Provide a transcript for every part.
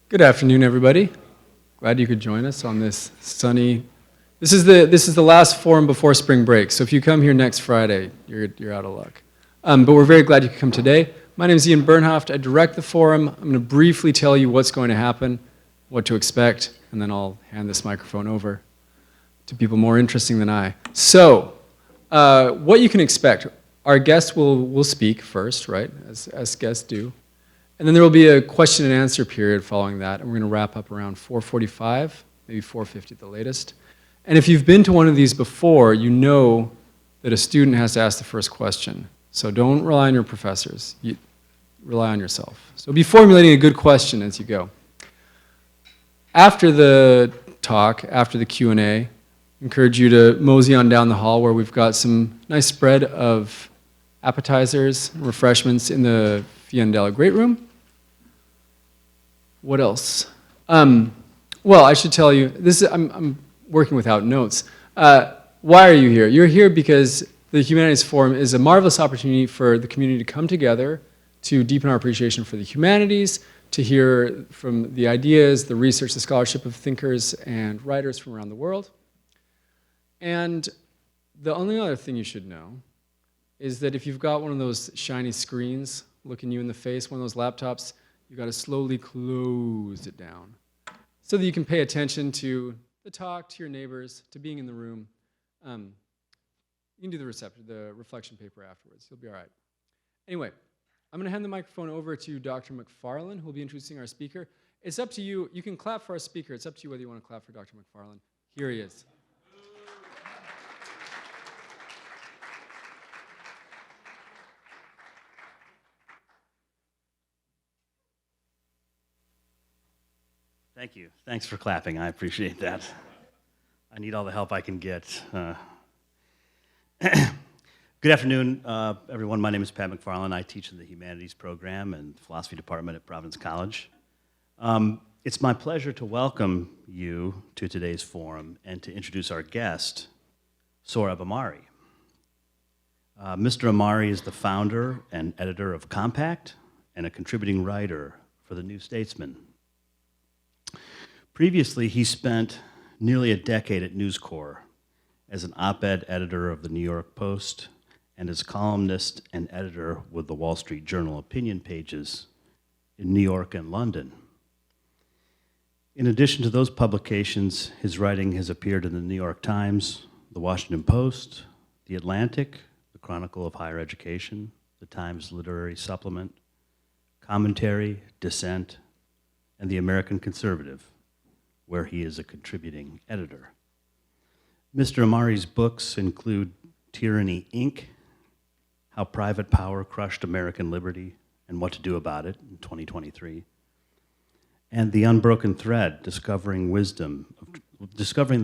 Good afternoon, everybody. Glad you could join us on this sunny. This is the last forum before spring break. So if you come here next Friday, you're out of luck. But we're very glad you could come today. My name is Ian Bernhoft. I direct the forum. I'm going to briefly tell you what's going to happen, what to expect, and then I'll hand this microphone over to people more interesting than I. So, what you can expect. Our guests will speak first, right, as guests do. And then there will be a question and answer period following that, and we're going to wrap up around 4:45, maybe 4:50 at the latest. And if you've been to one of these before, you know that a student has to ask the first question. So don't rely on your professors. You rely on yourself. So be formulating a good question as you go. After the talk, after the Q&A, I encourage you to mosey on down the hall where we've got some nice spread of appetizers and refreshments in the Fiandela Great Room. What else? Well, I should tell you, I'm working without notes. Why are you here? You're here because the Humanities Forum is a marvelous opportunity for the community to come together to deepen our appreciation for the humanities, to hear from the ideas, the research, the scholarship of thinkers and writers from around the world. And the only other thing you should know is that if you've got one of those shiny screens looking you in the face, one of those laptops, you've got to slowly close it down so that you can pay attention to the talk, to your neighbors, to being in the room. You can do the reflection paper afterwards. You'll be all right. Anyway, I'm going to hand the microphone over to Dr. McFarlane, who will be introducing our speaker. It's up to you. You can clap for our speaker. It's up to you whether you want to clap for Dr. McFarlane. Here he is. Thank you. Thanks for clapping. I appreciate that. I need all the help I can get. Good afternoon, everyone. My name is Pat McFarlane. I teach in the Humanities program and Philosophy department at Providence College. It's my pleasure to welcome you to today's forum and to introduce our guest, Sohrab Ahmari. Mr. Ahmari is the founder and editor of Compact and a contributing writer for The New Statesman. Previously, he spent nearly a decade at News Corps as an op-ed editor of the New York Post and as columnist and editor with the Wall Street Journal opinion pages in New York and London. In addition to those publications, his writing has appeared in the New York Times, the Washington Post, the Atlantic, the Chronicle of Higher Education, the Times Literary Supplement, Commentary, Dissent, and the American Conservative, where he is a contributing editor. Mr. Ahmari's books include Tyranny, Inc., How Private Power Crushed American Liberty and What to Do About It in 2023, and The Unbroken Thread, Discovering the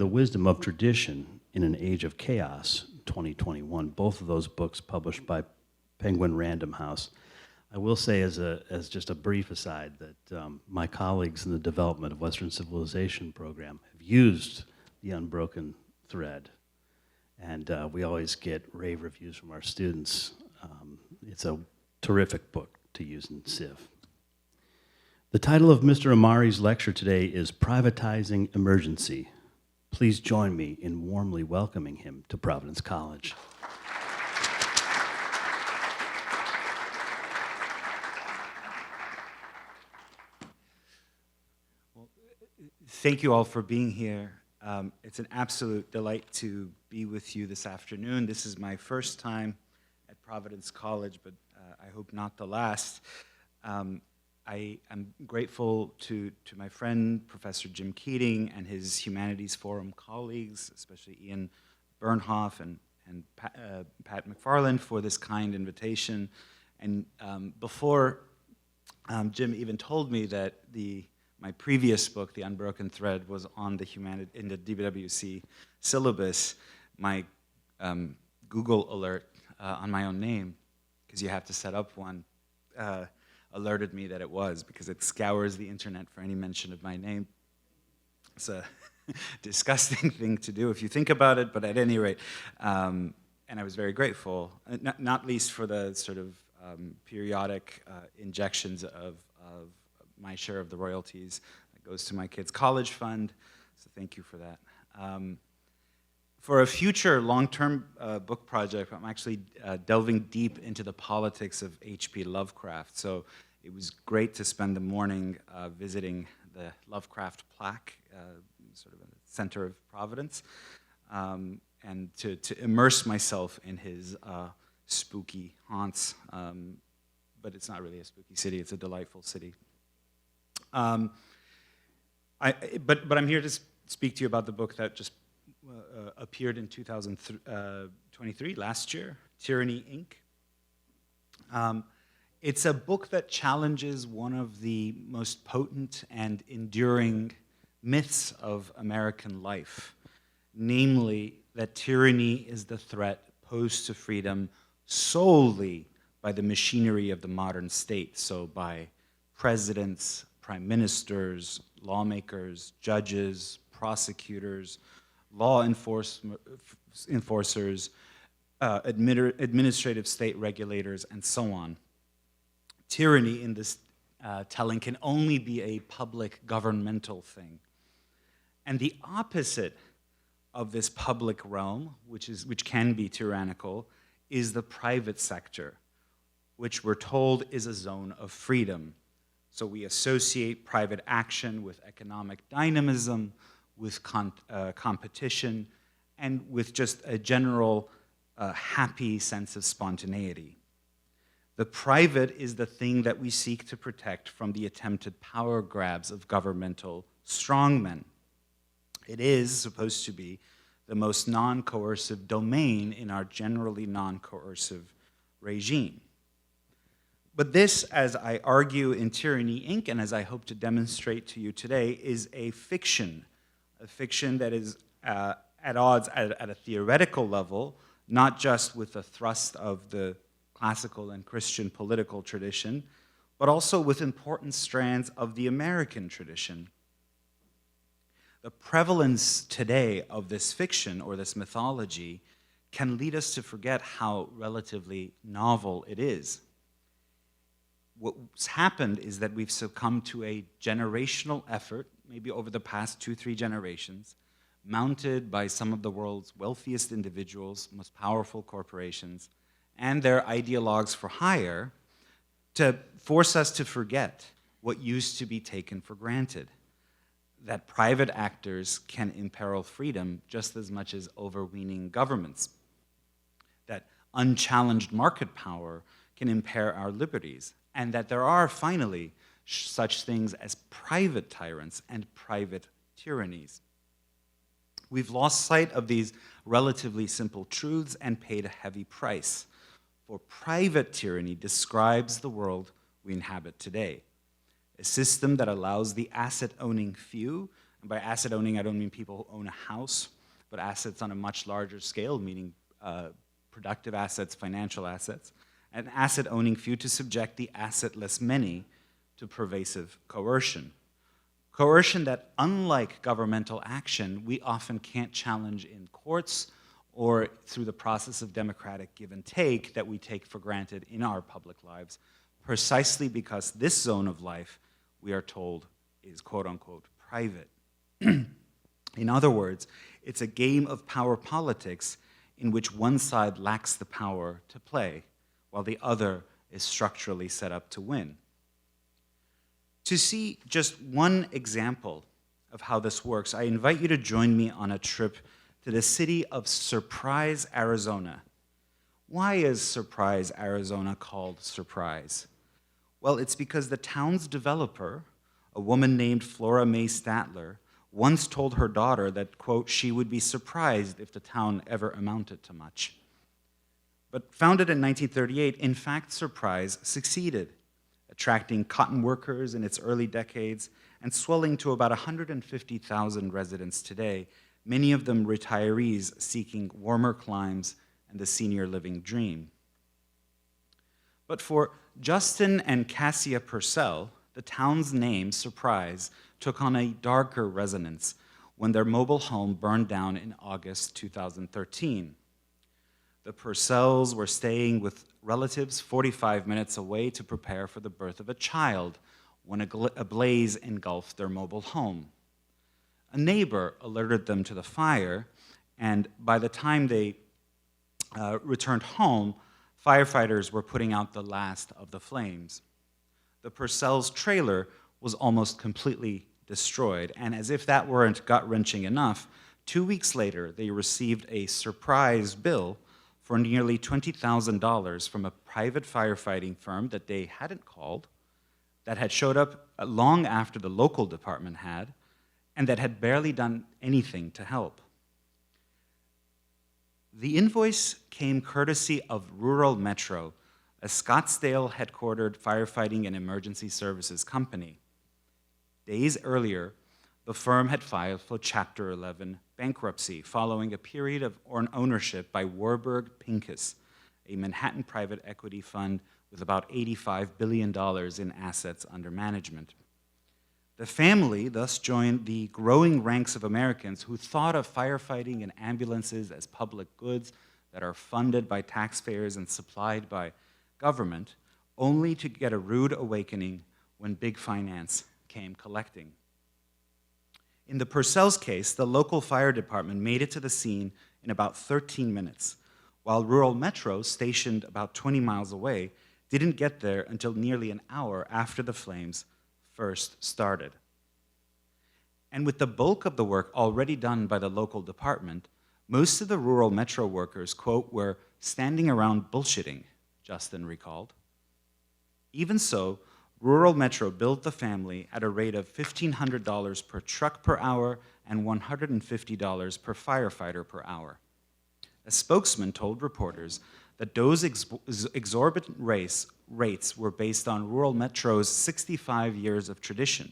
Wisdom of Tradition in an Age of Chaos, 2021. Both of those books published by Penguin Random House. I will say as just a brief aside that my colleagues in the Development of Western Civilization program have used The Unbroken Thread, and we always get rave reviews from our students. It's a terrific book to use in Civ. The title of Mr. Ahmari's lecture today is Privatizing Emergency. Please join me in warmly welcoming him to Providence College. Thank you all for being here. It's an absolute delight to be with you this afternoon. This is my first time at Providence College, but I hope not the last. I am grateful to my friend, Professor Jim Keating, and his Humanities Forum colleagues, especially Ian Bernhoft and Pat McFarlane, for this kind invitation. And before Jim even told me that my previous book, The Unbroken Thread, was on in the DWC syllabus, my Google alert on my own name, because you have to set up one, alerted me that it was, because it scours the internet for any mention of my name. It's a disgusting thing to do if you think about it, but at any rate, and I was very grateful, not least for the sort of periodic injections of my share of the royalties. That goes to my kids' college fund, so thank you for that. For a future long-term book project, I'm actually delving deep into the politics of H.P. Lovecraft. So it was great to spend the morning visiting the Lovecraft plaque, sort of in the center of Providence, and to immerse myself in his spooky haunts. But it's not really a spooky city, it's a delightful city. But I'm here to speak to you about the book that just appeared in 2023, last year, Tyranny, Inc. It's a book that challenges one of the most potent and enduring myths of American life, namely that tyranny is the threat posed to freedom solely by the machinery of the modern state, so by presidents, prime ministers, lawmakers, judges, prosecutors, law enforcers, administrative state regulators, and so on. Tyranny in this telling can only be a public governmental thing. And the opposite of this public realm, which can be tyrannical, is the private sector, which we're told is a zone of freedom. So we associate private action with economic dynamism, with competition, and with just a general happy sense of spontaneity. The private is the thing that we seek to protect from the attempted power grabs of governmental strongmen. It is supposed to be the most non-coercive domain in our generally non-coercive regime. But this, as I argue in Tyranny, Inc., and as I hope to demonstrate to you today, is a fiction that is at odds at a theoretical level, not just with the thrust of the classical and Christian political tradition, but also with important strands of the American tradition. The prevalence today of this fiction or this mythology can lead us to forget how relatively novel it is. What's happened is that we've succumbed to a generational effort, maybe over the past 2-3 generations, mounted by some of the world's wealthiest individuals, most powerful corporations, and their ideologues for hire, to force us to forget what used to be taken for granted, that private actors can imperil freedom just as much as overweening governments, that unchallenged market power can impair our liberties, and that there are finally such things as private tyrants and private tyrannies. We've lost sight of these relatively simple truths and paid a heavy price. For private tyranny describes the world we inhabit today, a system that allows the asset-owning few, and by asset-owning I don't mean people who own a house, but assets on a much larger scale, meaning productive assets, financial assets, an asset-owning few to subject the assetless many to pervasive coercion. Coercion that, unlike governmental action, we often can't challenge in courts or through the process of democratic give and take that we take for granted in our public lives, precisely because this zone of life, we are told, is quote-unquote private. In other words, it's a game of power politics in which one side lacks the power to play, while the other is structurally set up to win. To see just one example of how this works, I invite you to join me on a trip to the city of Surprise, Arizona. Why is Surprise, Arizona called Surprise? Well, it's because the town's developer, a woman named Flora Mae Statler, once told her daughter that, quote, she would be surprised if the town ever amounted to much. But founded in 1938, in fact, Surprise succeeded, attracting cotton workers in its early decades and swelling to about 150,000 residents today, many of them retirees seeking warmer climes and the senior living dream. But for Justin and Cassia Purcell, the town's name, Surprise, took on a darker resonance when their mobile home burned down in August 2013. The Purcells were staying with relatives 45 minutes away to prepare for the birth of a child when a blaze engulfed their mobile home. A neighbor alerted them to the fire, and by the time they returned home, firefighters were putting out the last of the flames. The Purcell's trailer was almost completely destroyed, and as if that weren't gut-wrenching enough, 2 weeks later, they received a surprise bill for nearly $20,000 from a private firefighting firm that they hadn't called, that had showed up long after the local department had, and that had barely done anything to help. The invoice came courtesy of Rural Metro, a Scottsdale-headquartered firefighting and emergency services company. Days earlier, the firm had filed for Chapter 11 bankruptcy following a period of ownership by Warburg Pincus, a Manhattan private equity fund with about $85 billion in assets under management. The family thus joined the growing ranks of Americans who thought of firefighting and ambulances as public goods that are funded by taxpayers and supplied by government, only to get a rude awakening when big finance came collecting. In the Purcell's case, the local fire department made it to the scene in about 13 minutes, while Rural Metro, stationed about 20 miles away, didn't get there until nearly an hour after the flames first started. And with the bulk of the work already done by the local department, most of the Rural Metro workers, quote, were standing around bullshitting, Justin recalled. Even so, Rural Metro billed the family at a rate of $1,500 per truck per hour and $150 per firefighter per hour. A spokesman told reporters that those exorbitant rates were based on Rural Metro's 65 years of tradition,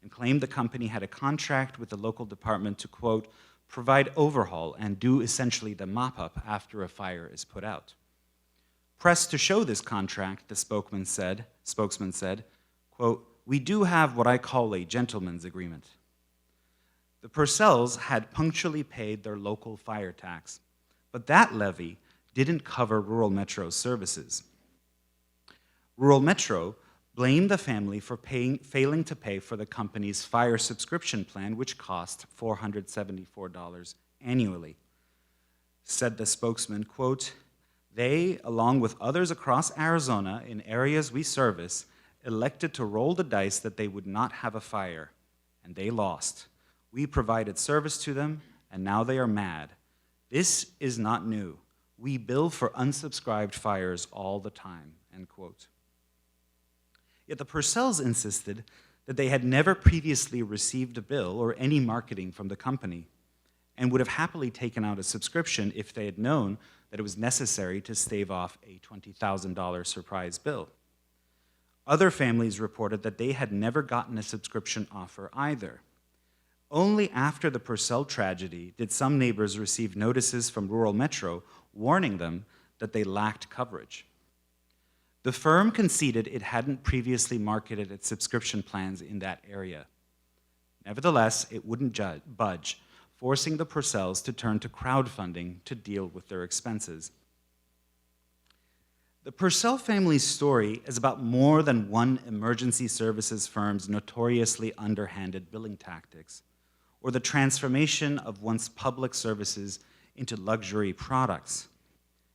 and claimed the company had a contract with the local department to, quote, provide overhaul and do essentially the mop-up after a fire is put out. Pressed to show this contract, the spokesman said, quote, we do have what I call a gentleman's agreement. The Purcells had punctually paid their local fire tax, but that levy didn't cover Rural Metro's services. Rural Metro blamed the family for failing to pay for the company's fire subscription plan, which cost $474 annually. Said the spokesman, quote, they, along with others across Arizona in areas we service, elected to roll the dice that they would not have a fire, and they lost. We provided service to them, and now they are mad. This is not new. We bill for unsubscribed fires all the time, end quote. Yet the Purcells insisted that they had never previously received a bill or any marketing from the company, and would have happily taken out a subscription if they had known that it was necessary to stave off a $20,000 surprise bill. Other families reported that they had never gotten a subscription offer either. Only after the Purcell tragedy did some neighbors receive notices from Rural Metro warning them that they lacked coverage. The firm conceded it hadn't previously marketed its subscription plans in that area. Nevertheless, it wouldn't budge, forcing the Purcells to turn to crowdfunding to deal with their expenses. The Purcell family's story is about more than one emergency services firm's notoriously underhanded billing tactics, or the transformation of once public services into luxury products.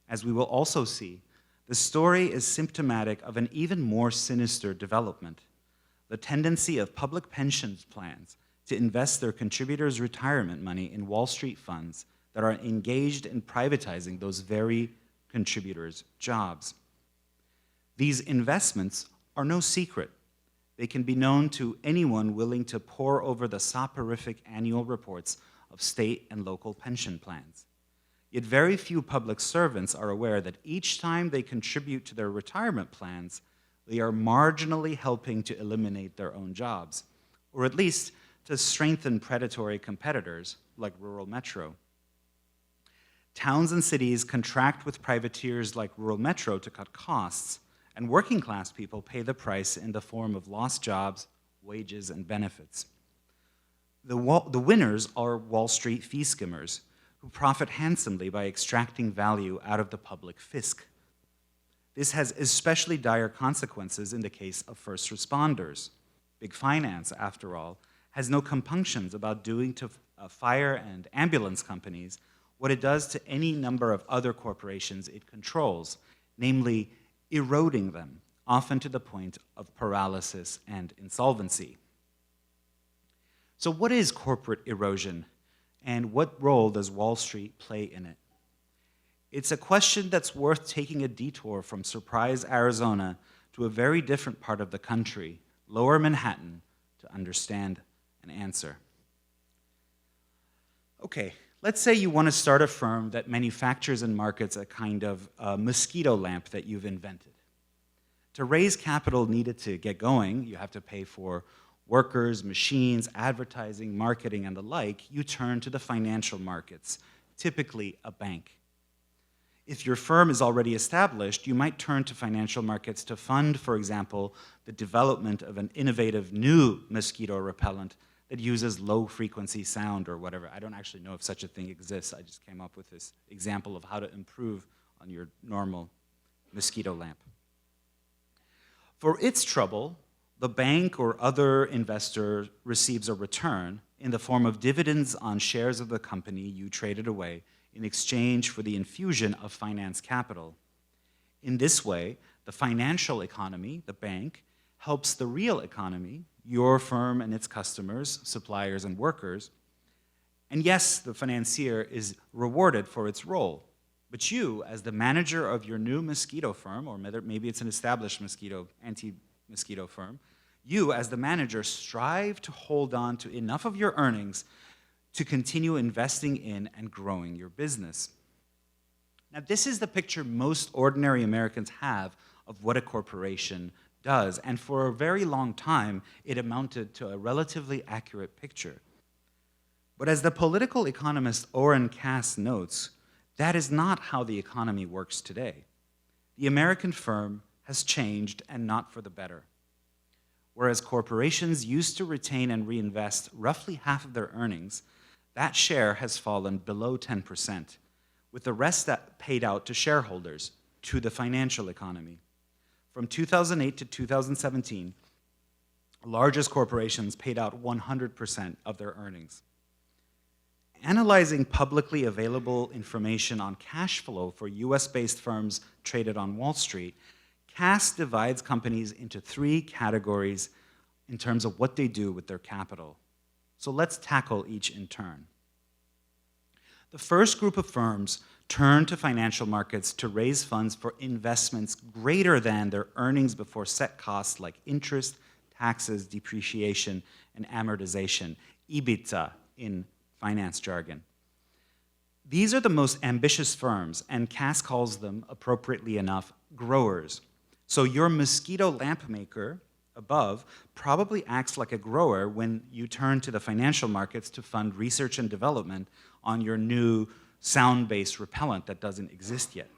As we will also see, the story is symptomatic of an even more sinister development, the tendency of public pensions plans to invest their contributors' retirement money in Wall Street funds that are engaged in privatizing those very contributors' jobs. These investments are no secret. They can be known to anyone willing to pore over the soporific annual reports of state and local pension plans. Yet very few public servants are aware that each time they contribute to their retirement plans, they are marginally helping to eliminate their own jobs, or at least to strengthen predatory competitors like Rural Metro. Towns and cities contract with privateers like Rural Metro to cut costs, and working class people pay the price in the form of lost jobs, wages, and benefits. The winners are Wall Street fee skimmers, who profit handsomely by extracting value out of the public fisc. This has especially dire consequences in the case of first responders. Big finance, after all, has no compunctions about doing to fire and ambulance companies what it does to any number of other corporations it controls, namely eroding them, often to the point of paralysis and insolvency. So what is corporate erosion, and what role does Wall Street play in it? It's a question that's worth taking a detour from Surprise, Arizona, to a very different part of the country, Lower Manhattan, to understand and answer. Okay, let's say you want to start a firm that manufactures and markets a kind of mosquito lamp that you've invented. To raise capital needed to get going, you have to pay for workers, machines, advertising, marketing, and the like. You turn to the financial markets, typically a bank. If your firm is already established, you might turn to financial markets to fund, for example, the development of an innovative new mosquito repellent that uses low-frequency sound or whatever. I don't actually know if such a thing exists. I just came up with this example of how to improve on your normal mosquito lamp. For its trouble, the bank or other investor receives a return in the form of dividends on shares of the company you traded away in exchange for the infusion of finance capital. In this way, the financial economy, the bank, helps the real economy, your firm and its customers, suppliers, and workers. And yes, the financier is rewarded for its role. But you, as the manager of your new mosquito firm, or maybe it's an established anti-mosquito firm, you, as the manager, strive to hold on to enough of your earnings to continue investing in and growing your business. Now, this is the picture most ordinary Americans have of what a corporation does, and for a very long time, it amounted to a relatively accurate picture. But as the political economist Oren Cass notes, that is not how the economy works today. The American firm has changed, and not for the better. Whereas corporations used to retain and reinvest roughly half of their earnings, that share has fallen below 10%, with the rest paid out to shareholders, to the financial economy. From 2008 to 2017, largest corporations paid out 100% of their earnings. Analyzing publicly available information on cash flow for US-based firms traded on Wall Street, Cass divides companies into three categories in terms of what they do with their capital. So let's tackle each in turn. The first group of firms turn to financial markets to raise funds for investments greater than their earnings before set costs like interest, taxes, depreciation, and amortization, EBITDA in finance jargon. These are the most ambitious firms, and Cass calls them, appropriately enough, growers. So your mosquito lamp maker above probably acts like a grower when you turn to the financial markets to fund research and development on your new sound-based repellent that doesn't exist yet.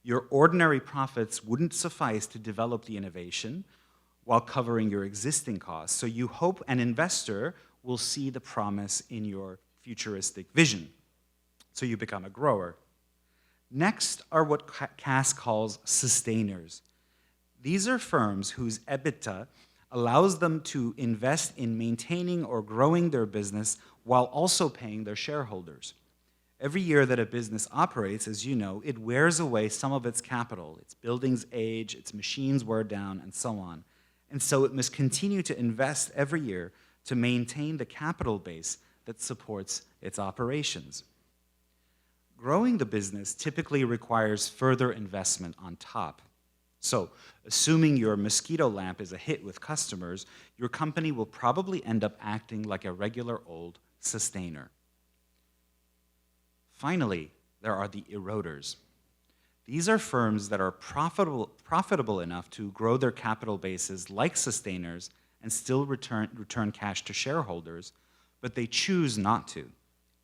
Your ordinary profits wouldn't suffice to develop the innovation while covering your existing costs, so you hope an investor will see the promise in your futuristic vision. So you become a grower. Next are what Cass calls sustainers. These are firms whose EBITDA allows them to invest in maintaining or growing their business while also paying their shareholders. Every year that a business operates, as you know, it wears away some of its capital. Its buildings age, its machines wear down, and so on. And so it must continue to invest every year to maintain the capital base that supports its operations. Growing the business typically requires further investment on top. So, assuming your mosquito lamp is a hit with customers, your company will probably end up acting like a regular old sustainer. Finally, there are the eroders. These are firms that are profitable enough to grow their capital bases like sustainers and still return cash to shareholders, but they choose not to.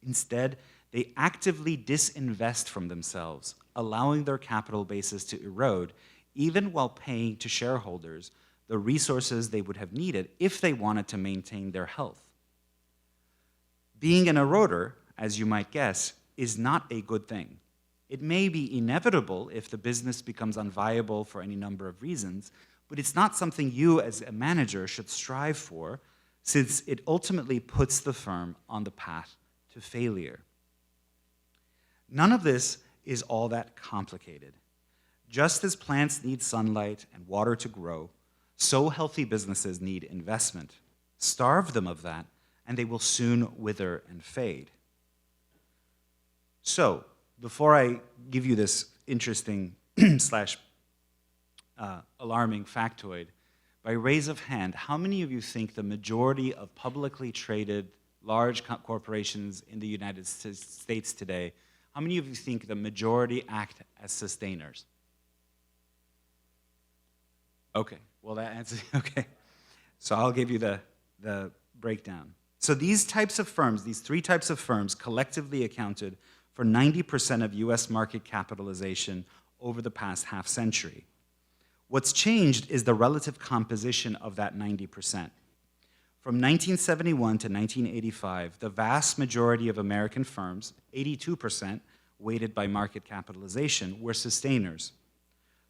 Instead, they actively disinvest from themselves, allowing their capital bases to erode, even while paying to shareholders the resources they would have needed if they wanted to maintain their health. Being an eroder, as you might guess, is not a good thing. It may be inevitable if the business becomes unviable for any number of reasons, but it's not something you as a manager should strive for, since it ultimately puts the firm on the path to failure. None of this is all that complicated. Just as plants need sunlight and water to grow, so healthy businesses need investment. Starve them of that, and they will soon wither and fade. So, before I give you this interesting slash alarming factoid, by raise of hand, how many of you think the majority of publicly traded large corporations in the United States today, how many of you think the majority act as sustainers? Okay, well that answers, okay. So I'll give you the breakdown. So these types of firms, these three types of firms collectively accounted for 90% of US market capitalization over the past half century. What's changed is the relative composition of that 90%. From 1971 to 1985, the vast majority of American firms, 82%, weighted by market capitalization, were sustainers.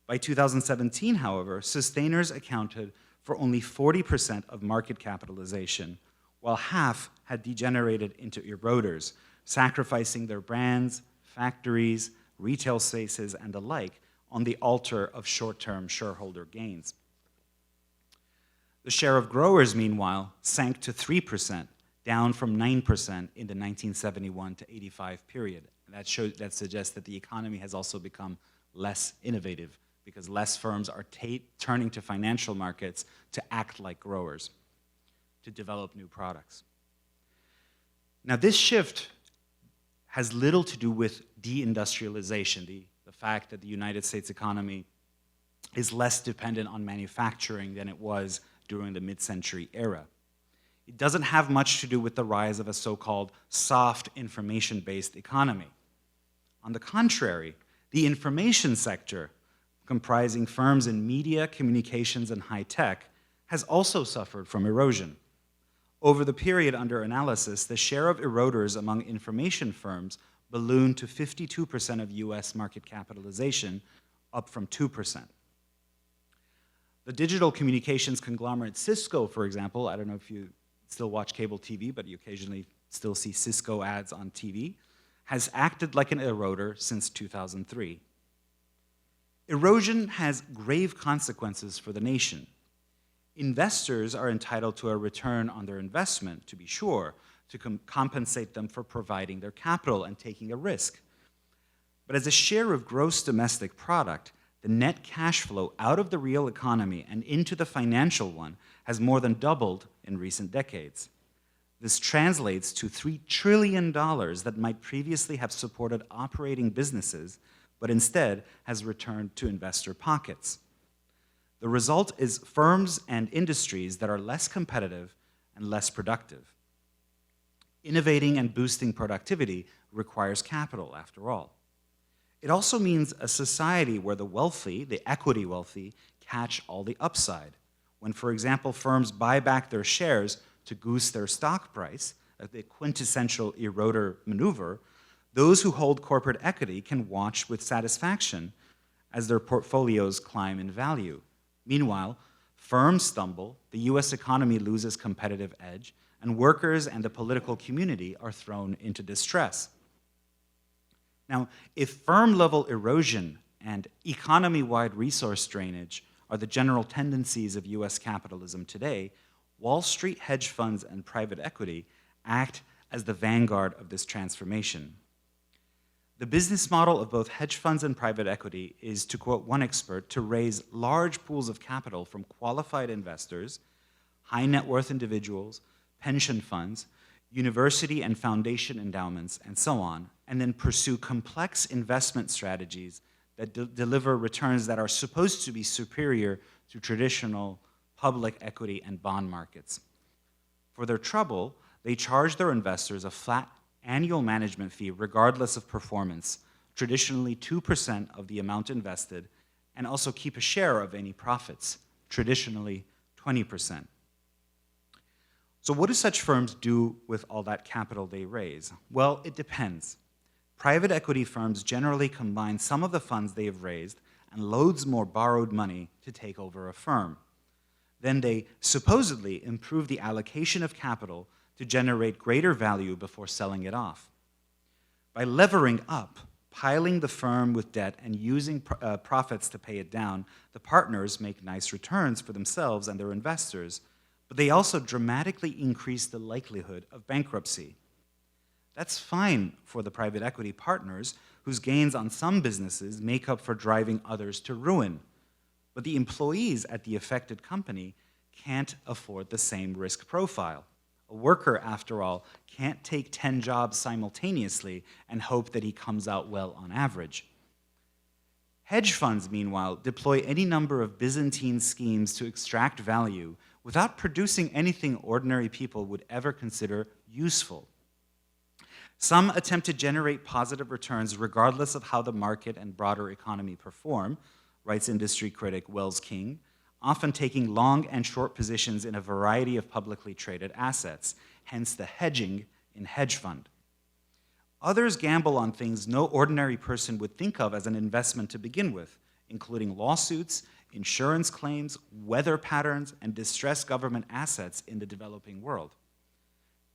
By 2017, however, sustainers accounted for only 40% of market capitalization, while half had degenerated into eroders, sacrificing their brands, factories, retail spaces, and the like on the altar of short-term shareholder gains. The share of growers, meanwhile, sank to 3%, down from 9% in the 1971 to 85 period. That suggests that the economy has also become less innovative because less firms are turning to financial markets to act like growers, to develop new products. Now, this shift has little to do with deindustrialization, the fact that the United States economy is less dependent on manufacturing than it was during the mid-century era. It doesn't have much to do with the rise of a so-called soft information-based economy. On the contrary, the information sector, comprising firms in media, communications, and high tech, has also suffered from erosion. Over the period under analysis, the share of eroders among information firms ballooned to 52% of US market capitalization, up from 2%. The digital communications conglomerate Cisco, for example, I don't know if you still watch cable TV, but you occasionally still see Cisco ads on TV, has acted like an eroder since 2003. Erosion has grave consequences for the nation. Investors are entitled to a return on their investment, to be sure, to compensate them for providing their capital and taking a risk. But as a share of gross domestic product, the net cash flow out of the real economy and into the financial one has more than doubled in recent decades. This translates to $3 trillion that might previously have supported operating businesses, but instead has returned to investor pockets. The result is firms and industries that are less competitive and less productive. Innovating and boosting productivity requires capital, after all. It also means a society where the wealthy, the equity wealthy, catch all the upside. When, for example, firms buy back their shares to goose their stock price, the quintessential eroder maneuver, those who hold corporate equity can watch with satisfaction as their portfolios climb in value. Meanwhile, firms stumble, the US economy loses competitive edge, and workers and the political community are thrown into distress. Now, if firm-level erosion and economy-wide resource drainage are the general tendencies of US capitalism today, Wall Street hedge funds and private equity act as the vanguard of this transformation. The business model of both hedge funds and private equity is, to quote one expert, to raise large pools of capital from qualified investors, high net worth individuals, pension funds, university and foundation endowments, and so on, and then pursue complex investment strategies that deliver returns that are supposed to be superior to traditional public equity and bond markets. For their trouble, they charge their investors a flat annual management fee regardless of performance, traditionally 2% of the amount invested, and also keep a share of any profits, traditionally 20%. So what do such firms do with all that capital they raise? Well, it depends. Private equity firms generally combine some of the funds they have raised and loads more borrowed money to take over a firm. Then they supposedly improve the allocation of capital to generate greater value before selling it off. By levering up, piling the firm with debt, and using profits to pay it down, the partners make nice returns for themselves and their investors, but they also dramatically increase the likelihood of bankruptcy. That's fine for the private equity partners, whose gains on some businesses make up for driving others to ruin. But the employees at the affected company can't afford the same risk profile. A worker, after all, can't take 10 jobs simultaneously and hope that he comes out well on average. Hedge funds, meanwhile, deploy any number of Byzantine schemes to extract value without producing anything ordinary people would ever consider useful. Some attempt to generate positive returns regardless of how the market and broader economy perform, writes industry critic Wells King, often taking long and short positions in a variety of publicly traded assets, hence the hedging in hedge fund. Others gamble on things no ordinary person would think of as an investment to begin with, including lawsuits, insurance claims, weather patterns, and distressed government assets in the developing world.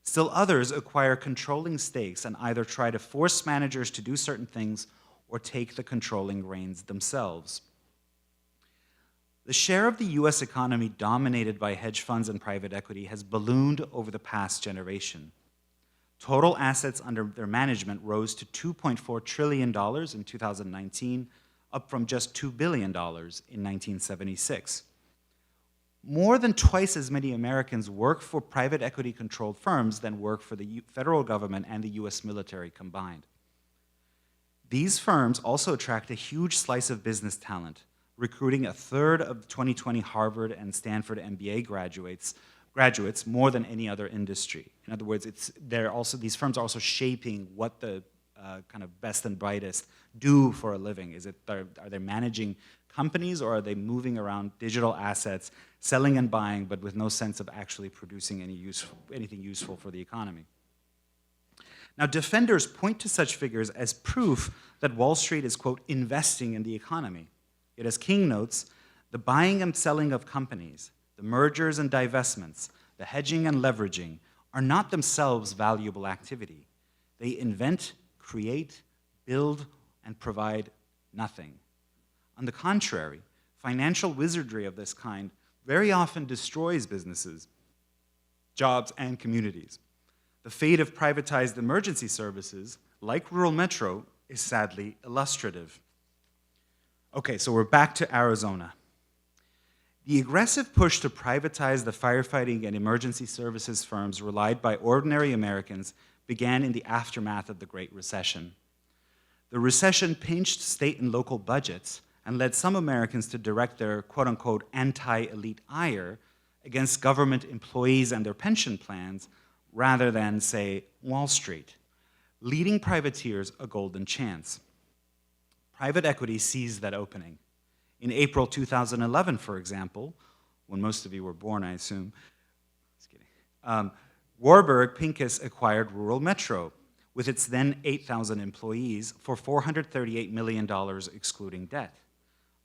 Still others acquire controlling stakes and either try to force managers to do certain things or take the controlling reins themselves. The share of the US economy dominated by hedge funds and private equity has ballooned over the past generation. Total assets under their management rose to $2.4 trillion in 2019, up from just $2 billion in 1976. More than twice as many Americans work for private equity-controlled firms than work for the federal government and the US military combined. These firms also attract a huge slice of business talent, recruiting a third of the 2020 Harvard and Stanford MBA graduates more than any other industry. In other words, these firms are also shaping what the kind of best and brightest do for a living. Are they managing companies, or are they moving around digital assets, selling and buying, but with no sense of actually producing anything useful for the economy? Now, defenders point to such figures as proof that Wall Street is, quote, investing in the economy. Yet, as King notes, the buying and selling of companies, the mergers and divestments, the hedging and leveraging are not themselves valuable activity. They invent, create, build, and provide nothing. On the contrary, financial wizardry of this kind very often destroys businesses, jobs, and communities. The fate of privatized emergency services, like rural metro, is sadly illustrative. Okay, so we're back to Arizona. The aggressive push to privatize the firefighting and emergency services firms relied by ordinary Americans began in the aftermath of the Great Recession. The recession pinched state and local budgets and led some Americans to direct their quote-unquote anti-elite ire against government employees and their pension plans rather than, say, Wall Street, leading privateers a golden chance. Private equity seized that opening. In April 2011, for example, when most of you were born, I assume, just kidding, Warburg Pincus acquired Rural Metro with its then 8,000 employees for $438 million excluding debt.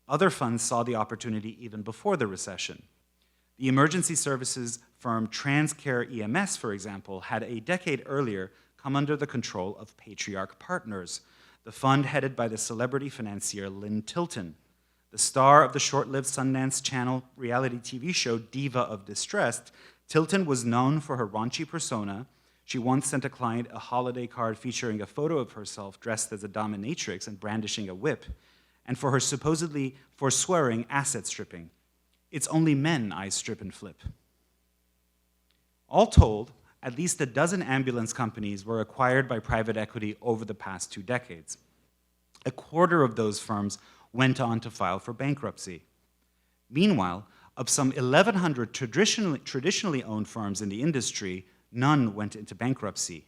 Other funds saw the opportunity even before the recession. The emergency services firm TransCare EMS, for example, had a decade earlier come under the control of Patriarch Partners, the fund headed by the celebrity financier Lynn Tilton. The star of the short-lived Sundance Channel reality TV show Diva of Distress, Tilton was known for her raunchy persona. She once sent a client a holiday card featuring a photo of herself dressed as a dominatrix and brandishing a whip, and for her supposedly forswearing asset stripping. It's only men I strip and flip. All told, at least a dozen ambulance companies were acquired by private equity over the past 2 decades. A quarter of those firms went on to file for bankruptcy. Meanwhile, of some 1,100 traditionally owned firms in the industry, none went into bankruptcy,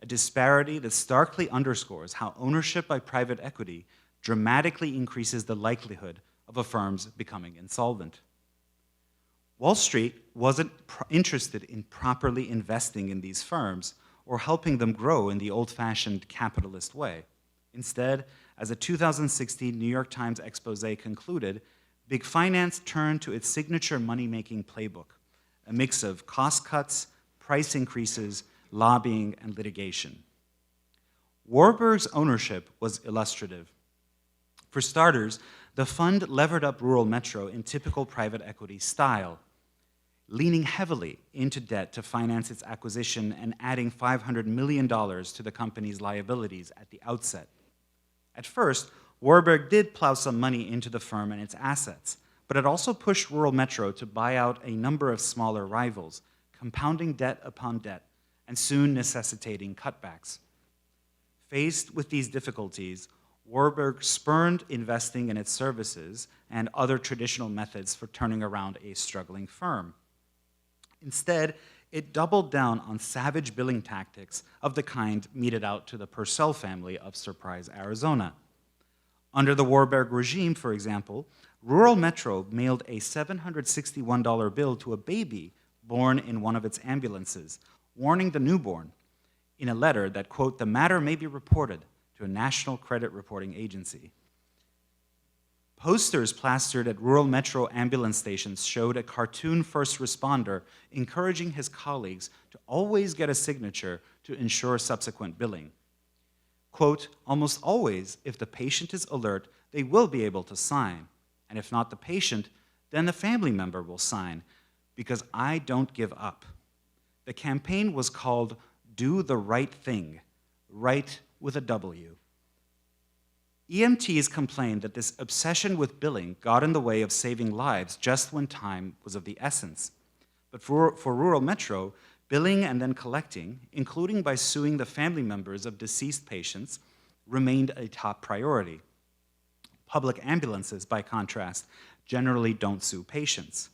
a disparity that starkly underscores how ownership by private equity dramatically increases the likelihood of a firm's becoming insolvent. Wall Street wasn't interested in properly investing in these firms or helping them grow in the old-fashioned capitalist way. Instead, as a 2016 New York Times expose concluded, big finance turned to its signature money-making playbook, a mix of cost cuts, price increases, lobbying, and litigation. Warburg's ownership was illustrative. For starters, the fund levered up rural Metro in typical private equity style, leaning heavily into debt to finance its acquisition and adding $500 million to the company's liabilities at the outset. At first, Warburg did plow some money into the firm and its assets, but it also pushed rural Metro to buy out a number of smaller rivals, compounding debt upon debt, and soon necessitating cutbacks. Faced with these difficulties, Warburg spurned investing in its services and other traditional methods for turning around a struggling firm. Instead, it doubled down on savage billing tactics of the kind meted out to the Purcell family of Surprise, Arizona. Under the Warburg regime, for example, rural Metro mailed a $761 bill to a baby born in one of its ambulances, warning the newborn in a letter that, quote, the matter may be reported to a national credit reporting agency. Posters plastered at rural Metro ambulance stations showed a cartoon first responder encouraging his colleagues to always get a signature to ensure subsequent billing. Quote, almost always, if the patient is alert, they will be able to sign. And if not the patient, then the family member will sign, because I don't give up. The campaign was called Do the Right Thing, right with a W. EMTs complained that this obsession with billing got in the way of saving lives just when time was of the essence. But for rural Metro, billing and then collecting, including by suing the family members of deceased patients, remained a top priority. Public ambulances, by contrast, generally don't sue patients.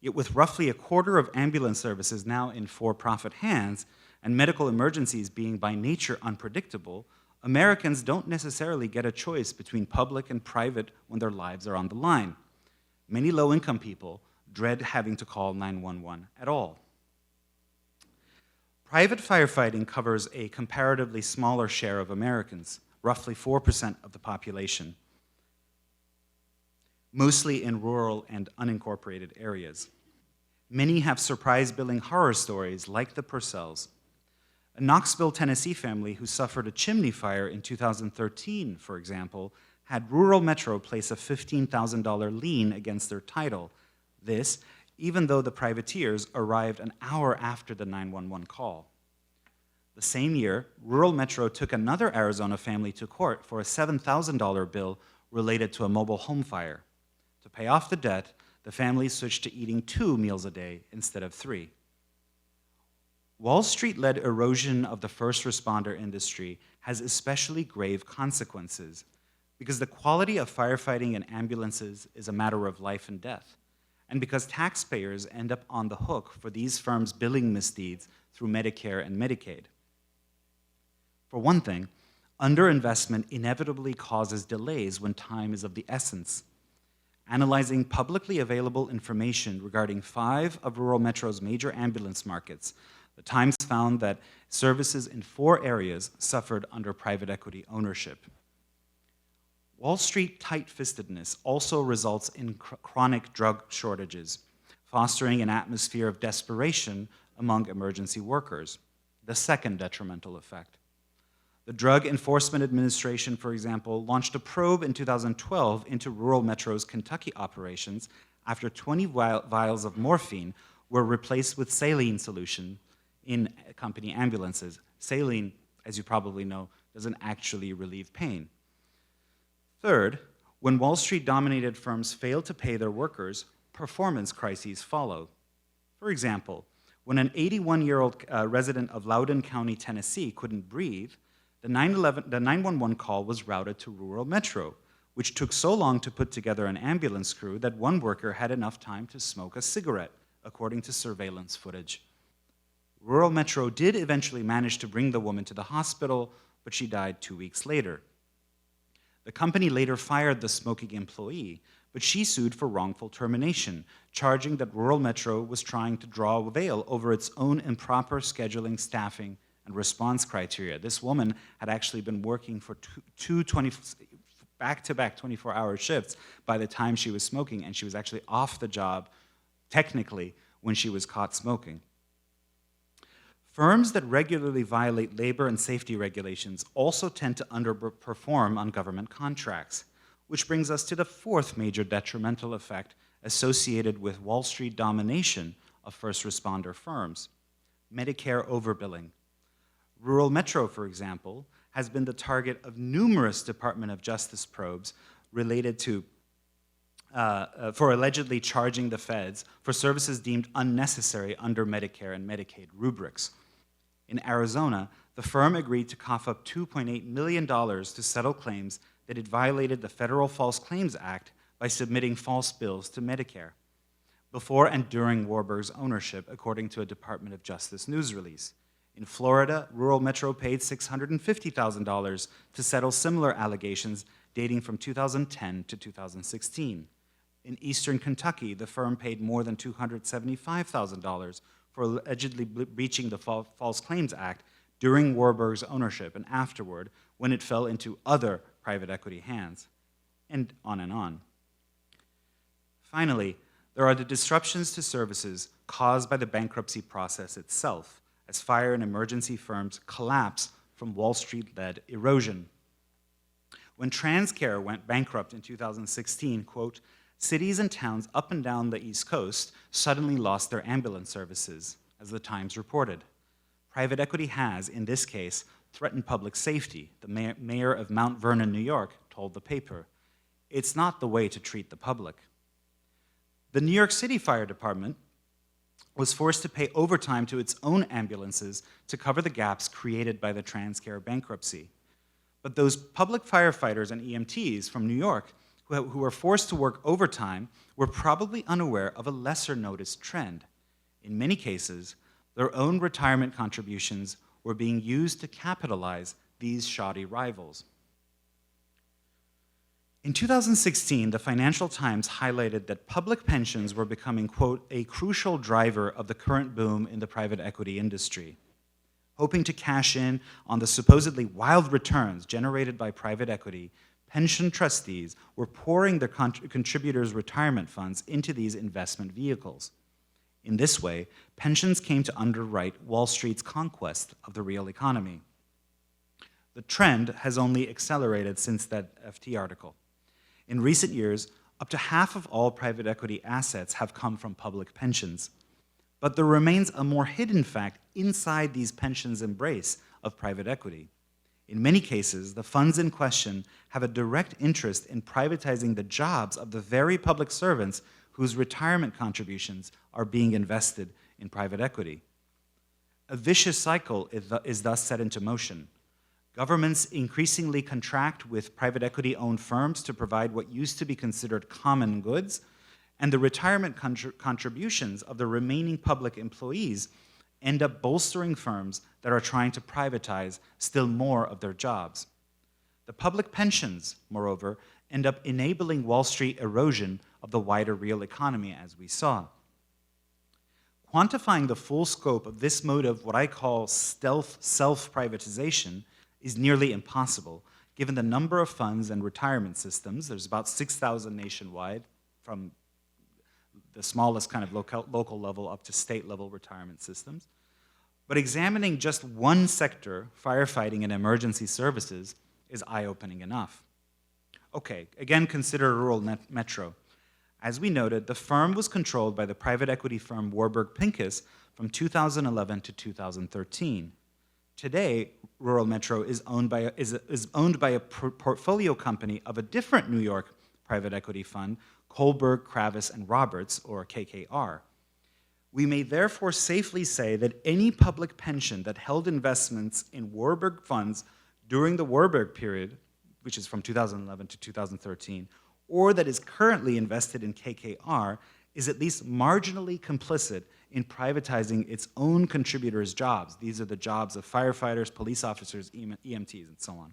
Yet with roughly a quarter of ambulance services now in for-profit hands, and medical emergencies being by nature unpredictable, Americans don't necessarily get a choice between public and private when their lives are on the line. Many low-income people dread having to call 911 at all. Private firefighting covers a comparatively smaller share of Americans, roughly 4% of the population, mostly in rural and unincorporated areas. Many have surprise billing horror stories like the Purcells. A Knoxville, Tennessee family who suffered a chimney fire in 2013, for example, had rural Metro place a $15,000 lien against their title. This, even though the privateers arrived an hour after the 911 call. The same year, rural Metro took another Arizona family to court for a $7,000 bill related to a mobile home fire. To pay off the debt, the family switched to eating 2 meals a day instead of 3. Wall Street-led erosion of the first responder industry has especially grave consequences because the quality of firefighting and ambulances is a matter of life and death, and because taxpayers end up on the hook for these firms' billing misdeeds through Medicare and Medicaid. For one thing, underinvestment inevitably causes delays when time is of the essence. Analyzing publicly available information regarding 5 of rural Metro's major ambulance markets, the Times found that services in 4 areas suffered under private equity ownership. Wall Street tight-fistedness also results in chronic drug shortages, fostering an atmosphere of desperation among emergency workers, the second detrimental effect. The Drug Enforcement Administration, for example, launched a probe in 2012 into rural Metro's Kentucky operations after 20 vials of morphine were replaced with saline solution in company ambulances. Saline, as you probably know, doesn't actually relieve pain. Third, when Wall Street-dominated firms failed to pay their workers, performance crises followed. For example, when an 81-year-old resident of Loudoun County, Tennessee couldn't breathe, the 911 call was routed to rural Metro, which took so long to put together an ambulance crew that one worker had enough time to smoke a cigarette, according to surveillance footage. Rural Metro did eventually manage to bring the woman to the hospital, but she died 2 weeks later. The company later fired the smoking employee, but she sued for wrongful termination, charging that rural Metro was trying to draw a veil over its own improper scheduling, staffing, and response criteria. This woman had actually been working for back-to-back 24-hour shifts by the time she was smoking, and she was actually off the job, technically, when she was caught smoking. Firms that regularly violate labor and safety regulations also tend to underperform on government contracts, which brings us to the fourth major detrimental effect associated with Wall Street domination of first responder firms: Medicare overbilling. Rural Metro, for example, has been the target of numerous Department of Justice probes related to for allegedly charging the feds for services deemed unnecessary under Medicare and Medicaid rubrics. In Arizona, the firm agreed to cough up $2.8 million to settle claims that it violated the Federal False Claims Act by submitting false bills to Medicare, before and during Warburg's ownership, according to a Department of Justice news release. In Florida, Rural Metro paid $650,000 to settle similar allegations dating from 2010 to 2016. In Eastern Kentucky, the firm paid more than $275,000 for allegedly breaching the False Claims Act during Warburg's ownership and afterward, when it fell into other private equity hands, and on and on. Finally, there are the disruptions to services caused by the bankruptcy process itself, as fire and emergency firms collapse from Wall Street-led erosion. When TransCare went bankrupt in 2016, quote, cities and towns up and down the East Coast suddenly lost their ambulance services, as the Times reported. Private equity has, in this case, threatened public safety, the mayor of Mount Vernon, New York, told the paper. It's not the way to treat the public. The New York City Fire Department was forced to pay overtime to its own ambulances to cover the gaps created by the TransCare bankruptcy. But those public firefighters and EMTs from New York who were forced to work overtime were probably unaware of a lesser noticed trend. In many cases, their own retirement contributions were being used to capitalize these shoddy rivals. In 2016, the Financial Times highlighted that public pensions were becoming, quote, a crucial driver of the current boom in the private equity industry. Hoping to cash in on the supposedly wild returns generated by private equity, pension trustees were pouring their contributors' retirement funds into these investment vehicles. In this way, pensions came to underwrite Wall Street's conquest of the real economy. The trend has only accelerated since that FT article. In recent years, up to half of all private equity assets have come from public pensions. But there remains a more hidden fact inside these pensions' embrace of private equity. In many cases, the funds in question have a direct interest in privatizing the jobs of the very public servants whose retirement contributions are being invested in private equity. A vicious cycle is thus set into motion. Governments increasingly contract with private equity-owned firms to provide what used to be considered common goods, and the retirement contributions of the remaining public employees end up bolstering firms that are trying to privatize still more of their jobs. The public pensions, moreover, end up enabling Wall Street erosion of the wider real economy, as we saw. Quantifying the full scope of this mode of what I call stealth self-privatization is nearly impossible, given the number of funds and retirement systems. There's about 6,000 nationwide, from the smallest kind of local level up to state-level retirement systems. But examining just one sector, firefighting and emergency services, is eye-opening enough. Okay, again, consider Rural Metro. As we noted, the firm was controlled by the private equity firm Warburg Pincus from 2011 to 2013. Today, Rural Metro is owned by a portfolio company of a different New York private equity fund, Kohlberg, Kravis, and Roberts, or KKR. We may therefore safely say that any public pension that held investments in Warburg funds during the Warburg period, which is from 2011 to 2013, or that is currently invested in KKR, is at least marginally complicit in privatizing its own contributors' jobs. These are the jobs of firefighters, police officers, EMTs, and so on.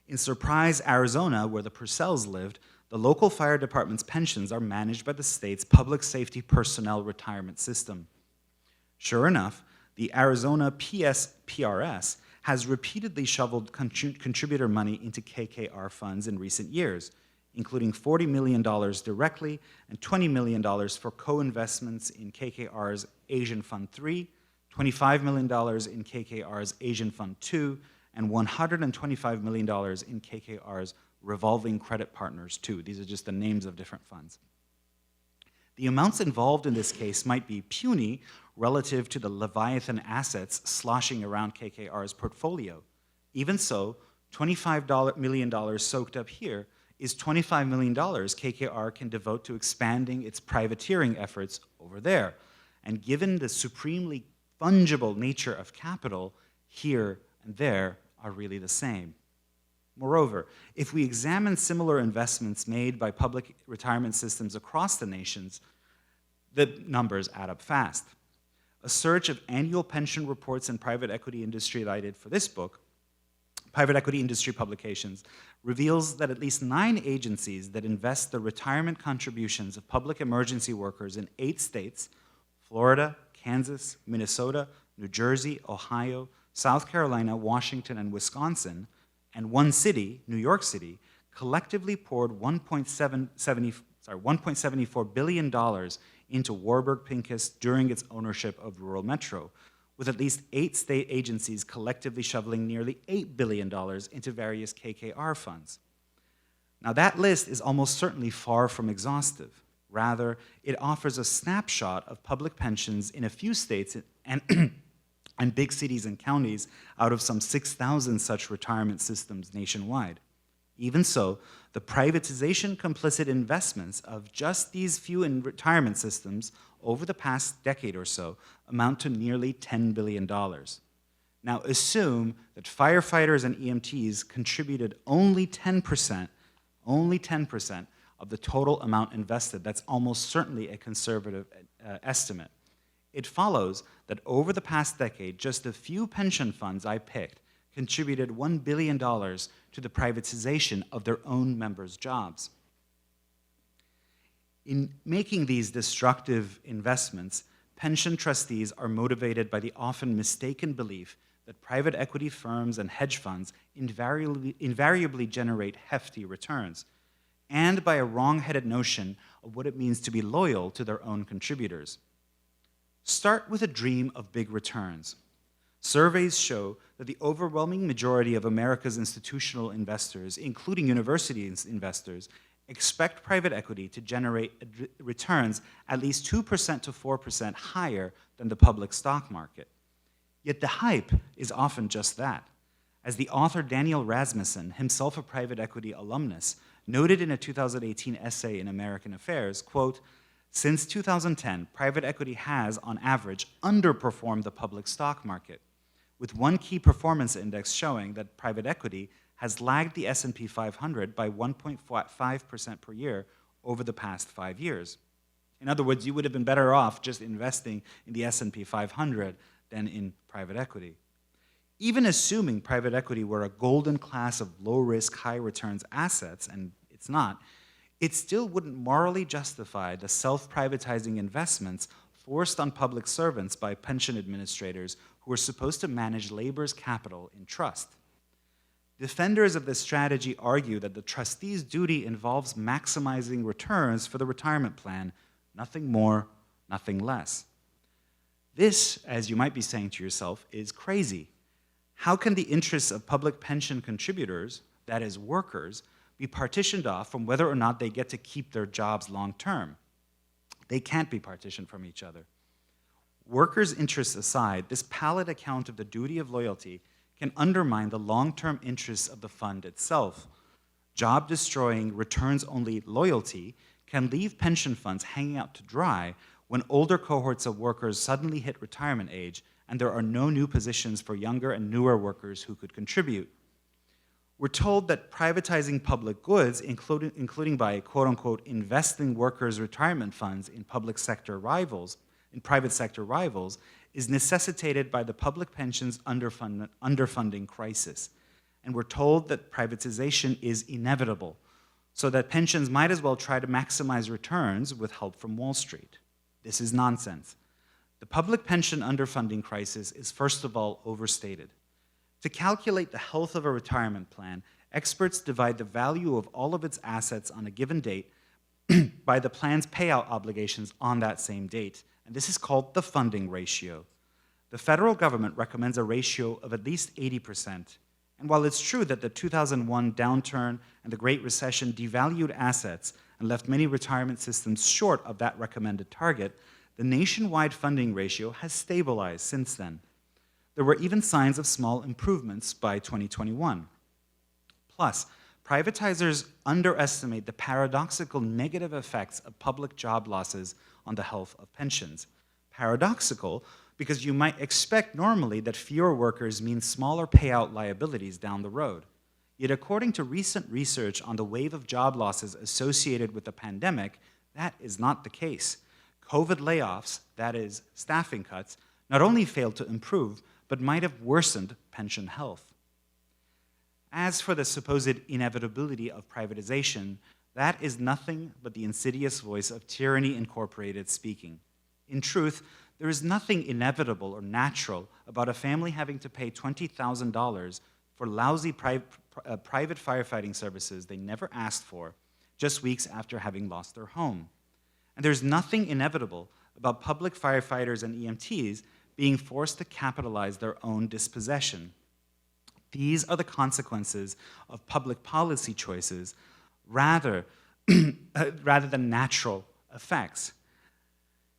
In Surprise, Arizona, where the Purcells lived, the local fire department's pensions are managed by the state's public safety personnel retirement system. Sure enough, the Arizona PRS has repeatedly shoveled contributor money into KKR funds in recent years, including $40 million directly and $20 million for co-investments in KKR's Asian Fund 3, $25 million in KKR's Asian Fund 2, and $125 million in KKR's Revolving Credit Partners 2. These are just the names of different funds. The amounts involved in this case might be puny relative to the Leviathan assets sloshing around KKR's portfolio. Even so, $25 million soaked up here is $25 million KKR can devote to expanding its privateering efforts over there. And given the supremely fungible nature of capital, here and there are really the same. Moreover, if we examine similar investments made by public retirement systems across the nations, the numbers add up fast. A search of annual pension reports in private equity industry that I did for this book, private equity industry publications, reveals that at least 9 agencies that invest the retirement contributions of public emergency workers in 8 states, Florida, Kansas, Minnesota, New Jersey, Ohio, South Carolina, Washington, and Wisconsin, and 1 city, New York City, collectively poured $1.74 billion into Warburg Pincus during its ownership of Rural Metro, with at least 8 state agencies collectively shoveling nearly $8 billion into various KKR funds. Now that list is almost certainly far from exhaustive. Rather, it offers a snapshot of public pensions in a few states and big cities and counties out of some 6,000 such retirement systems nationwide. Even so, the privatization complicit investments of just these few in retirement systems over the past decade or so amount to nearly $10 billion. Now assume that firefighters and EMTs contributed only 10% of the total amount invested. That's almost certainly a conservative estimate. It follows that over the past decade, just the few pension funds I picked contributed $1 billion to the privatization of their own members' jobs. In making these destructive investments, pension trustees are motivated by the often mistaken belief that private equity firms and hedge funds invariably generate hefty returns, and by a wrong-headed notion of what it means to be loyal to their own contributors. Start with a dream of big returns. Surveys show that the overwhelming majority of America's institutional investors, including university investors, expect private equity to generate returns at least 2% to 4% higher than the public stock market. Yet the hype is often just that. As the author Daniel Rasmussen, himself a private equity alumnus, noted in a 2018 essay in American Affairs, quote, "Since 2010, private equity has, on average, underperformed the public stock market, with one key performance index showing that private equity has lagged the S&P 500 by 1.5% per year over the past 5 years. In other words, you would have been better off just investing in the S&P 500 than in private equity. Even assuming private equity were a golden class of low-risk, high-returns assets, and it's not, it still wouldn't morally justify the self-privatizing investments forced on public servants by pension administrators who are supposed to manage labor's capital in trust. Defenders of this strategy argue that the trustee's duty involves maximizing returns for the retirement plan, nothing more, nothing less. This, as you might be saying to yourself, is crazy. How can the interests of public pension contributors, that is workers, be partitioned off from whether or not they get to keep their jobs long term? They can't be partitioned from each other. Workers' interests aside, this pallid account of the duty of loyalty can undermine the long-term interests of the fund itself. Job-destroying, returns-only loyalty can leave pension funds hanging out to dry when older cohorts of workers suddenly hit retirement age and there are no new positions for younger and newer workers who could contribute. We're told that privatizing public goods, including by quote-unquote investing workers' retirement funds in private sector rivals, is necessitated by the public pensions underfunding crisis. And we're told that privatization is inevitable, so that pensions might as well try to maximize returns with help from Wall Street. This is nonsense. The public pension underfunding crisis is first of all overstated. To calculate the health of a retirement plan, experts divide the value of all of its assets on a given date by the plan's payout obligations on that same date, and this is called the funding ratio. The federal government recommends a ratio of at least 80%, and while it's true that the 2001 downturn and the Great Recession devalued assets and left many retirement systems short of that recommended target, the nationwide funding ratio has stabilized since then. There were even signs of small improvements by 2021. Plus, privatizers underestimate the paradoxical negative effects of public job losses on the health of pensions. Paradoxical because you might expect normally that fewer workers mean smaller payout liabilities down the road. Yet according to recent research on the wave of job losses associated with the pandemic, that is not the case. COVID layoffs, that is, staffing cuts, not only failed to improve, but might have worsened pension health. As for the supposed inevitability of privatization, that is nothing but the insidious voice of Tyranny Incorporated speaking. In truth, there is nothing inevitable or natural about a family having to pay $20,000 for lousy private firefighting services they never asked for, just weeks after having lost their home. And there's nothing inevitable about public firefighters and EMTs being forced to capitalize their own dispossession. These are the consequences of public policy choices rather than natural effects.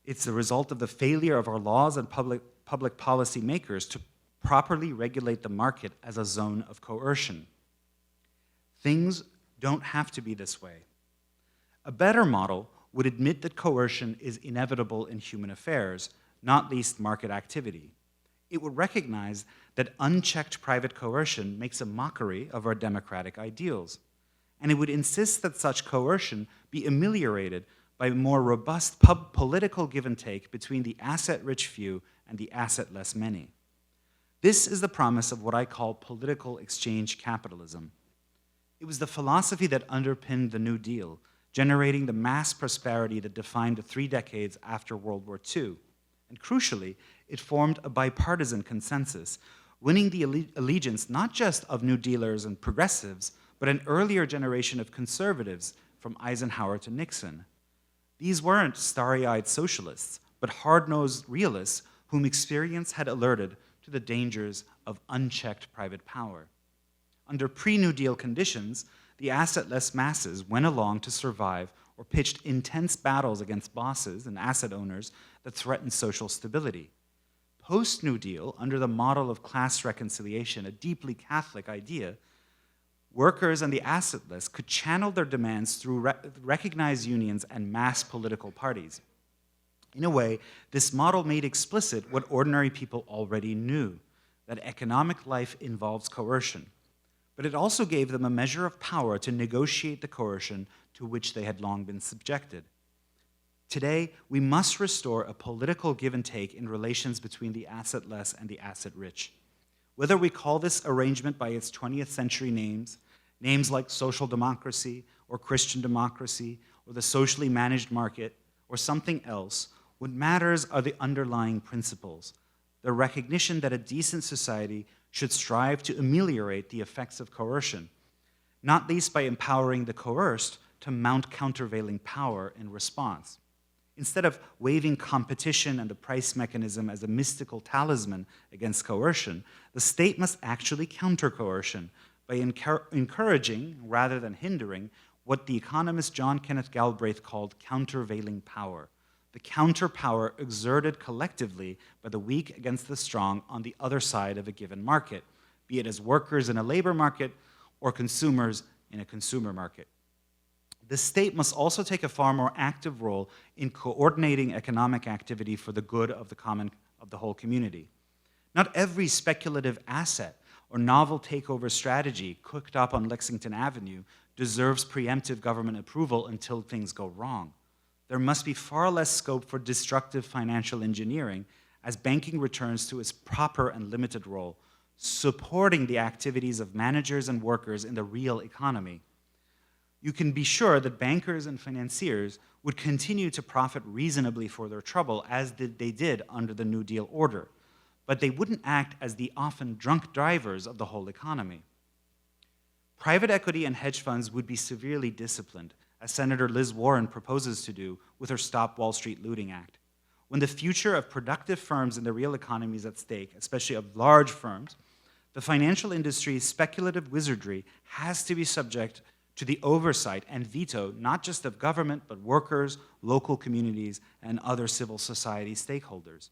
It's the result of the failure of our laws and public policy makers to properly regulate the market as a zone of coercion. Things don't have to be this way. A better model would admit that coercion is inevitable in human affairs, not least market activity. It would recognize that unchecked private coercion makes a mockery of our democratic ideals. And it would insist that such coercion be ameliorated by a more robust political give and take between the asset-rich few and the asset-less many. This is the promise of what I call political exchange capitalism. It was the philosophy that underpinned the New Deal, generating the mass prosperity that defined the 3 decades after World War II. And crucially, it formed a bipartisan consensus, winning the allegiance not just of New Dealers and progressives, but an earlier generation of conservatives from Eisenhower to Nixon. These weren't starry-eyed socialists, but hard-nosed realists whom experience had alerted to the dangers of unchecked private power. Under pre-New Deal conditions, the asset-less masses went along to survive or pitched intense battles against bosses and asset owners that threatened social stability. Post-New Deal, under the model of class reconciliation, a deeply Catholic idea, workers and the assetless could channel their demands through recognized unions and mass political parties. In a way, this model made explicit what ordinary people already knew, that economic life involves coercion. But it also gave them a measure of power to negotiate the coercion to which they had long been subjected. Today, we must restore a political give and take in relations between the asset-less and the asset-rich. Whether we call this arrangement by its 20th century names like social democracy or Christian democracy or the socially managed market or something else, what matters are the underlying principles, the recognition that a decent society should strive to ameliorate the effects of coercion, not least by empowering the coerced to mount countervailing power in response. Instead of waving competition and the price mechanism as a mystical talisman against coercion, the state must actually counter coercion by encouraging, rather than hindering, what the economist John Kenneth Galbraith called countervailing power, the counterpower exerted collectively by the weak against the strong on the other side of a given market, be it as workers in a labor market or consumers in a consumer market. The state must also take a far more active role in coordinating economic activity for the good of the whole community. Not every speculative asset or novel takeover strategy cooked up on Lexington Avenue deserves preemptive government approval until things go wrong. There must be far less scope for destructive financial engineering as banking returns to its proper and limited role, supporting the activities of managers and workers in the real economy. You can be sure that bankers and financiers would continue to profit reasonably for their trouble as they did under the New Deal order. but they wouldn't act as the often drunk drivers of the whole economy. Private equity and hedge funds would be severely disciplined, as Senator Liz Warren proposes to do with her Stop Wall Street Looting Act. When the future of productive firms in the real economy is at stake, especially of large firms, the financial industry's speculative wizardry has to be subject to the oversight and veto not just of government, but workers, local communities, and other civil society stakeholders.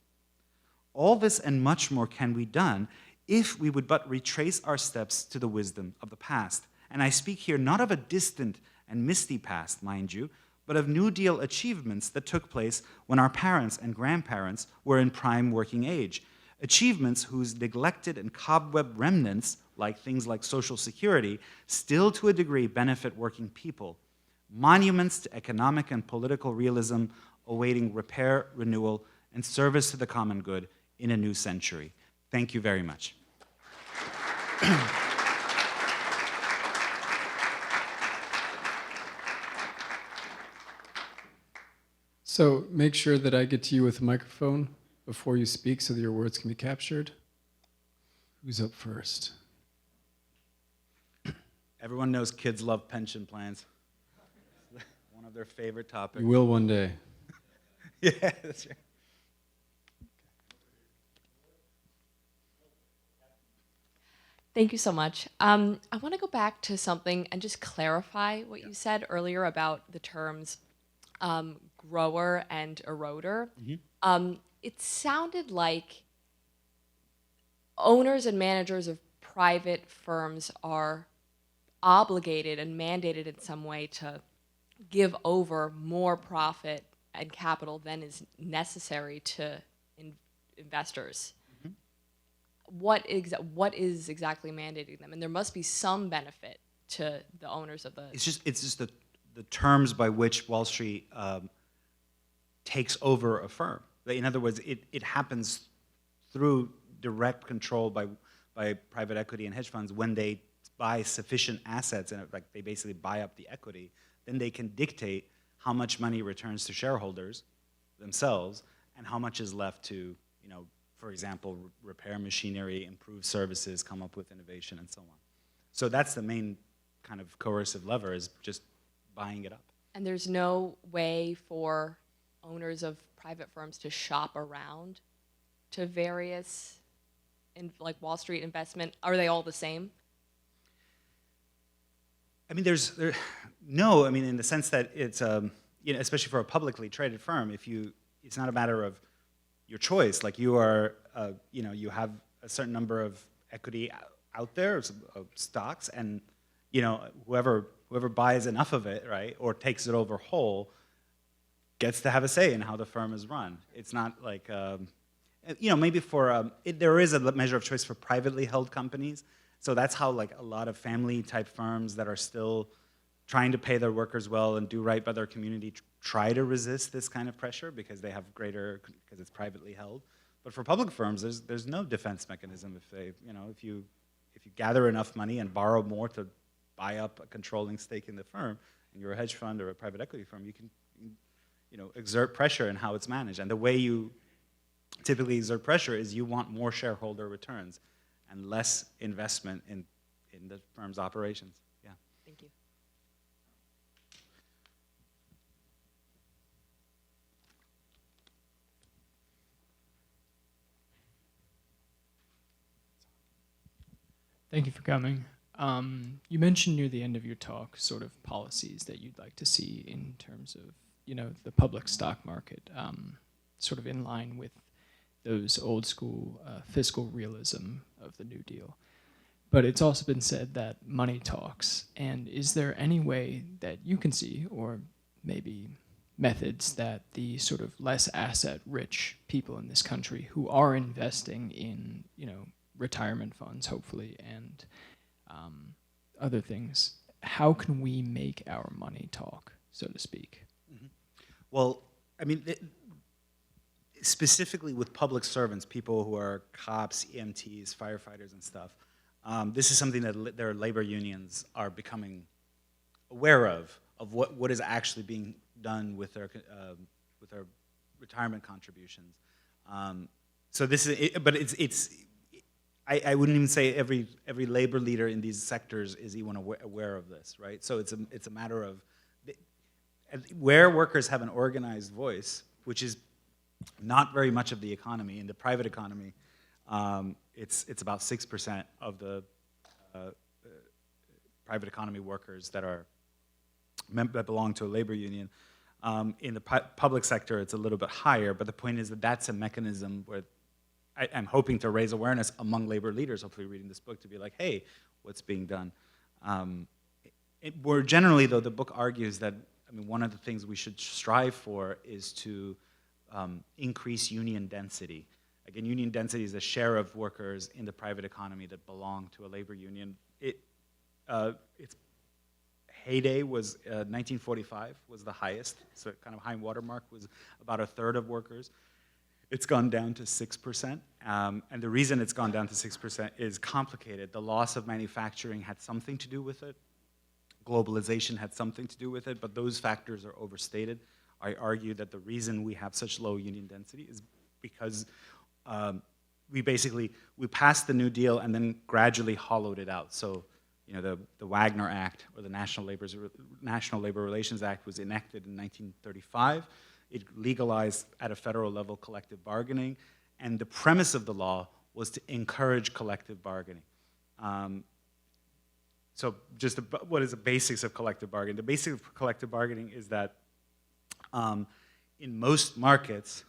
All this and much more can be done if we would but retrace our steps to the wisdom of the past. And I speak here not of a distant and misty past, mind you, but of New Deal achievements that took place when our parents and grandparents were in prime working age. Achievements whose neglected and cobweb remnants, like things like Social Security, still to a degree benefit working people. Monuments to economic and political realism awaiting repair, renewal, and service to the common good in a new century. Thank you very much. So make sure that I get to you with a microphone before you speak so that your words can be captured. Who's up first? Everyone knows kids love pension plans. One of their favorite topics. You will one day. Yeah, that's right. Thank you so much. I want to go back to something and just clarify what you said earlier about the terms grower and eroder. It sounded like owners and managers of private firms are obligated and mandated in some way to give over more profit and capital than is necessary to investors. What is exactly mandating them? And there must be some benefit to the owners of the... It's just the terms by which Wall Street takes over a firm. In other words, it happens through direct control by private equity and hedge funds when they buy sufficient assets and like they basically buy up the equity, then they can dictate how much money returns to shareholders themselves and how much is left to, for example, repair machinery, improve services, come up with innovation, and so on. So that's the main kind of coercive lever, is just buying it up. And there's no way for owners of private firms to shop around to various, like Wall Street investment? Are they all the same? I mean, no. I mean, in the sense that it's, especially for a publicly traded firm, it's not a matter of your choice. Like you are, you have a certain number of equity out there, of stocks, and whoever buys enough of it, right, or takes it over whole, gets to have a say in how the firm is run. It's not like, maybe there is a measure of choice for privately held companies. So that's how like a lot of family type firms that are still trying to pay their workers well and do right by their community try to resist this kind of pressure because they have because it's privately held. But for public firms, there's no defense mechanism if you gather enough money and borrow more to buy up a controlling stake in the firm, and you're a hedge fund or a private equity firm, you can exert pressure in how it's managed. And the way you typically exert pressure is you want more shareholder returns and less investment in the firm's operations. Yeah. Thank you. Thank you for coming. You mentioned near the end of your talk sort of policies that you'd like to see in terms of, the public stock market, sort of in line with those old school fiscal realism of the New Deal. But it's also been said that money talks. And is there any way that you can see, or maybe methods that the sort of less asset-rich people in this country who are investing in, retirement funds, hopefully, and other things, how can we make our money talk, so to speak? Mm-hmm. Well, I mean, specifically with public servants, people who are cops, EMTs, firefighters, and stuff, this is something that their labor unions are becoming aware of what is actually being done with their retirement contributions. So this is, but I wouldn't even say every labor leader in these sectors is even aware of this, right? So it's a matter of where workers have an organized voice, which is not very much of the economy. In the private economy, it's about 6% of the private economy workers that belong to a labor union. In the public sector, it's a little bit higher, but the point is that that's a mechanism where I'm hoping to raise awareness among labor leaders, hopefully reading this book, to be like, hey, what's being done? More generally, though, the book argues that, I mean, one of the things we should strive for is to increase union density. Again, union density is the share of workers in the private economy that belong to a labor union. Its heyday was 1945 was the highest, so kind of high watermark was about a third of workers. It's gone down to 6%, and the reason it's gone down to 6% is complicated. The loss of manufacturing had something to do with it. Globalization had something to do with it, but those factors are overstated. I argue that the reason we have such low union density is because we passed the New Deal and then gradually hollowed it out. So, you know, the Wagner Act, or the National Labor Relations Act, was enacted in 1935. It legalized at a federal level collective bargaining, and the premise of the law was to encourage collective bargaining. So just what is the basics of collective bargaining? The basics of collective bargaining is that in most markets,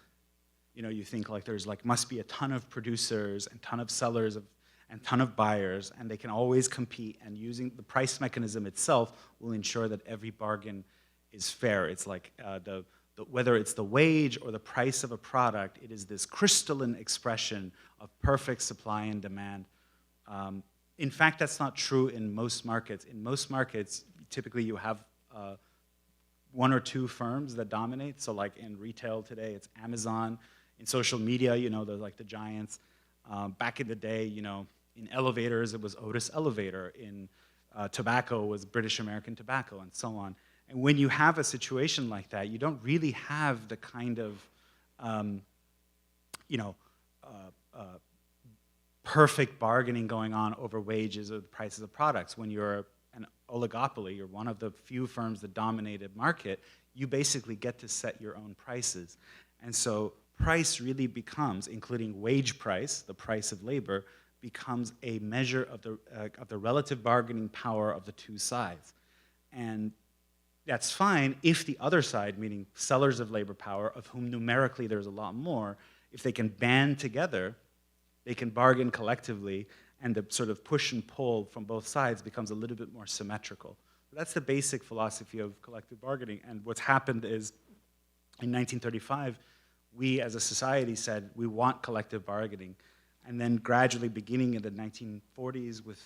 you know, you think like there's like must be a ton of producers and ton of sellers and ton of buyers, and they can always compete, and using the price mechanism itself will ensure that every bargain is fair. It's like whether it's the wage or the price of a product, it is this crystalline expression of perfect supply and demand. In fact, that's not true in most markets. In most markets, typically you have one or two firms that dominate. So like in retail today, it's Amazon. In social media, you know, they're like the giants. Back in the day, you know, in elevators, it was Otis Elevator. In tobacco, it was British American Tobacco, and so on. And when you have a situation like that, you don't really have the kind of, perfect bargaining going on over wages or the prices of products. When you're an oligopoly, you're one of the few firms that dominate a market, you basically get to set your own prices. And so price really becomes, including wage price, the price of labor, becomes a measure of the relative bargaining power of the two sides. And that's fine if the other side, meaning sellers of labor power, of whom numerically there's a lot more, if they can band together, they can bargain collectively, and the sort of push and pull from both sides becomes a little bit more symmetrical. That's the basic philosophy of collective bargaining. And what's happened is, in 1935, we as a society said, we want collective bargaining. And then gradually, beginning in the 1940s with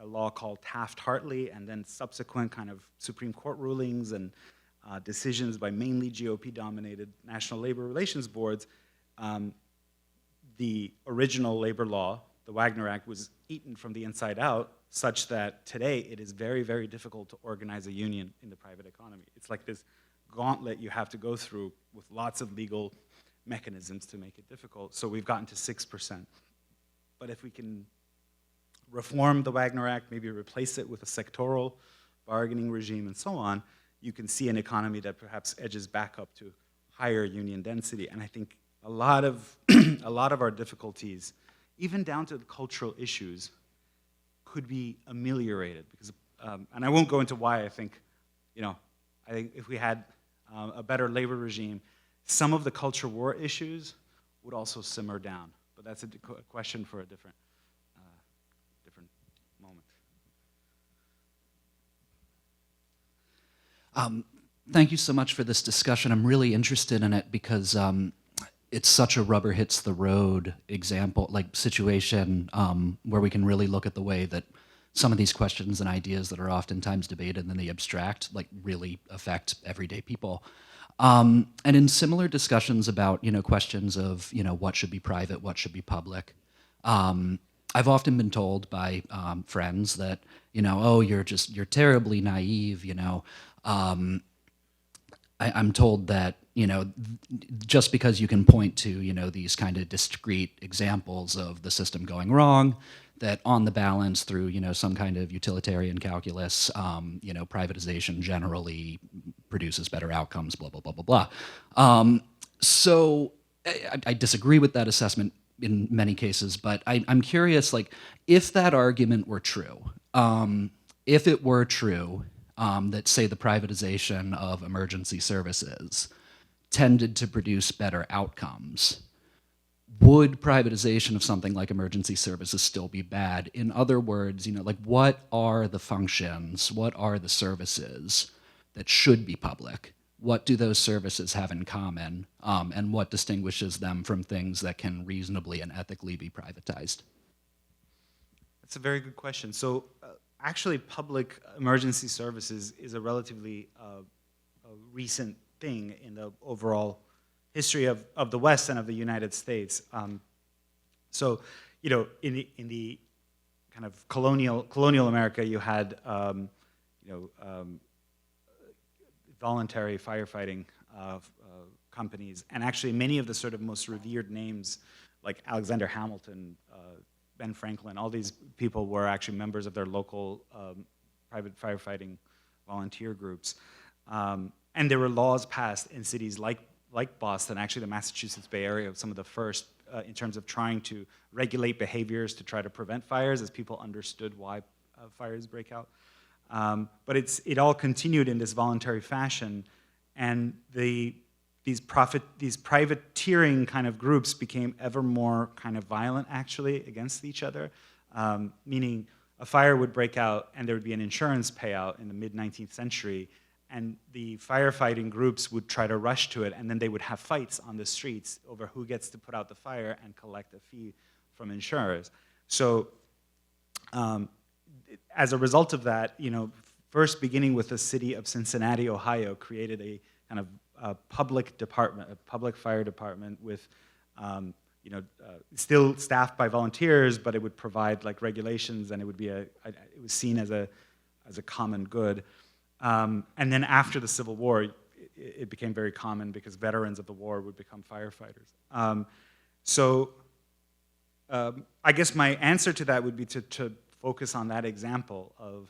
a law called Taft-Hartley, and then subsequent kind of Supreme Court rulings and decisions by mainly GOP-dominated national labor relations boards, the original labor law, the Wagner Act, was eaten from the inside out, such that today it is very, very difficult to organize a union in the private economy. It's like this gauntlet you have to go through with lots of legal mechanisms to make it difficult. So we've gotten to 6%. But if we can reform the Wagner Act, maybe replace it with a sectoral bargaining regime and so on, you can see an economy that perhaps edges back up to higher union density. And I think a lot of our difficulties, even down to the cultural issues, could be ameliorated. Because, and I won't go into why I think if we had a better labor regime, some of the culture war issues would also simmer down. But that's a question for a different moment. Thank you so much for this discussion. I'm really interested in it because it's such a rubber hits the road example, like situation where we can really look at the way that some of these questions and ideas that are oftentimes debated in the abstract, like really affect everyday people. And in similar discussions about, questions of, what should be private, what should be public, I've often been told by friends that, oh, you're terribly naive, I'm told that, just because you can point to, these kind of discrete examples of the system going wrong, that on the balance through, some kind of utilitarian calculus, privatization generally produces better outcomes, blah, blah, blah, blah, blah. So I disagree with that assessment in many cases, but I'm curious, like, if that argument were true, if it were true that, say, the privatization of emergency services tended to produce better outcomes, would privatization of something like emergency services still be bad? In other words, like, what are the functions, what are the services that should be public? What do those services have in common? And what distinguishes them from things that can reasonably and ethically be privatized? That's a very good question. So actually, public emergency services is a relatively a recent thing in the overall history of the West and of the United States. So, in the kind of colonial America, you had, voluntary firefighting companies, and actually many of the sort of most revered names, like Alexander Hamilton, Ben Franklin, all these people were actually members of their local private firefighting volunteer groups. And there were laws passed in cities like Boston, actually the Massachusetts Bay Area, some of the first in terms of trying to regulate behaviors to try to prevent fires as people understood why fires break out. But it all continued in this voluntary fashion, and these privateering kind of groups became ever more kind of violent, actually, against each other, meaning a fire would break out and there would be an insurance payout in the mid-19th century, and the firefighting groups would try to rush to it, and then they would have fights on the streets over who gets to put out the fire and collect a fee from insurers. So as a result of that, first beginning with the city of Cincinnati, Ohio, created a kind of public department, a public fire department with, still staffed by volunteers, but it would provide like regulations, and it would be it was seen as a common good. And then after the Civil War, it became very common because veterans of the war would become firefighters. I guess my answer to that would be to focus on that example of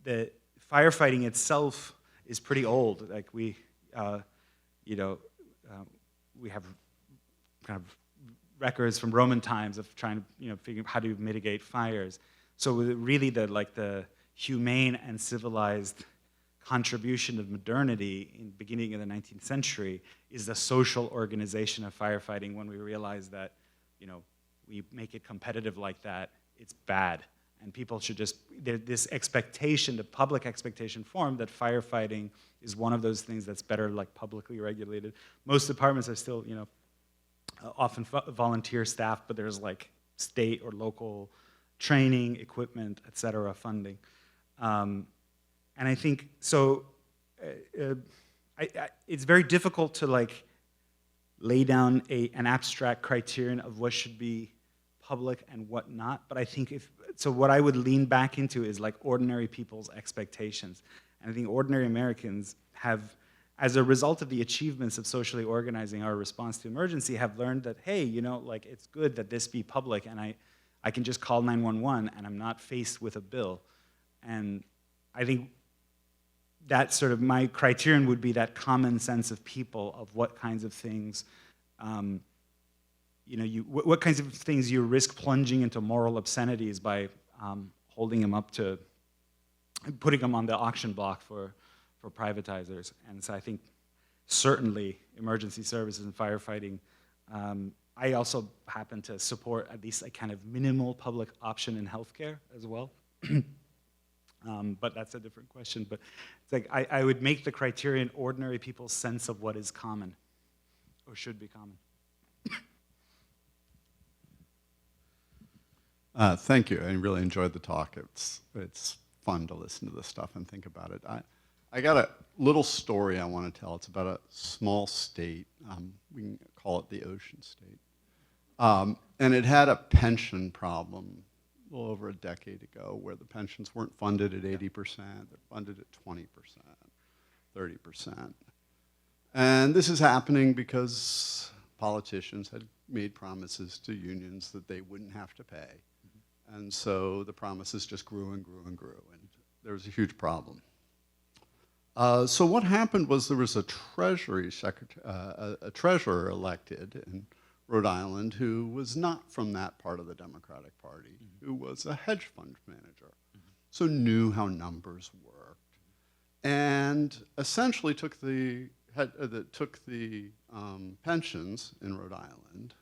the firefighting itself is pretty old. Like we have kind of records from Roman times of trying to figure out how to mitigate fires. So really the humane and civilized contribution of modernity in the beginning of the 19th century is the social organization of firefighting. When we realize that we make it competitive like that, it's bad. And people should this expectation, the public expectation formed that firefighting is one of those things that's better like publicly regulated. Most departments are still, often volunteer staff, but there's like state or local training, equipment, et cetera, funding. And I think, so it's very difficult to like lay down an abstract criterion of what should be public and what not, but I think what I would lean back into is like ordinary people's expectations. And I think ordinary Americans have, as a result of the achievements of socially organizing our response to emergency, have learned that, hey, like it's good that this be public, and I can just call 911 and I'm not faced with a bill. And I think that sort of my criterion would be that common sense of people of what kinds of things what kinds of things you risk plunging into moral obscenities by holding them up to, putting them on the auction block for privatizers. And so I think certainly emergency services and firefighting. I also happen to support at least a kind of minimal public option in healthcare as well. But that's a different question. But it's like I would make the criterion ordinary people's sense of what is common or should be common. Thank you. I really enjoyed the talk. It's fun to listen to this stuff and think about it. I got a little story I want to tell. It's about a small state. We can call it the Ocean State. And it had a pension problem a little over a decade ago where the pensions weren't funded at 80%. They're funded at 20%, 30%. And this is happening because politicians had made promises to unions that they wouldn't have to pay. And so the promises just grew and grew and grew, and there was a huge problem. So what happened was there was a treasurer elected in Rhode Island who was not from that part of the Democratic Party, who was a hedge fund manager, so knew how numbers worked, and essentially took the pensions in Rhode Island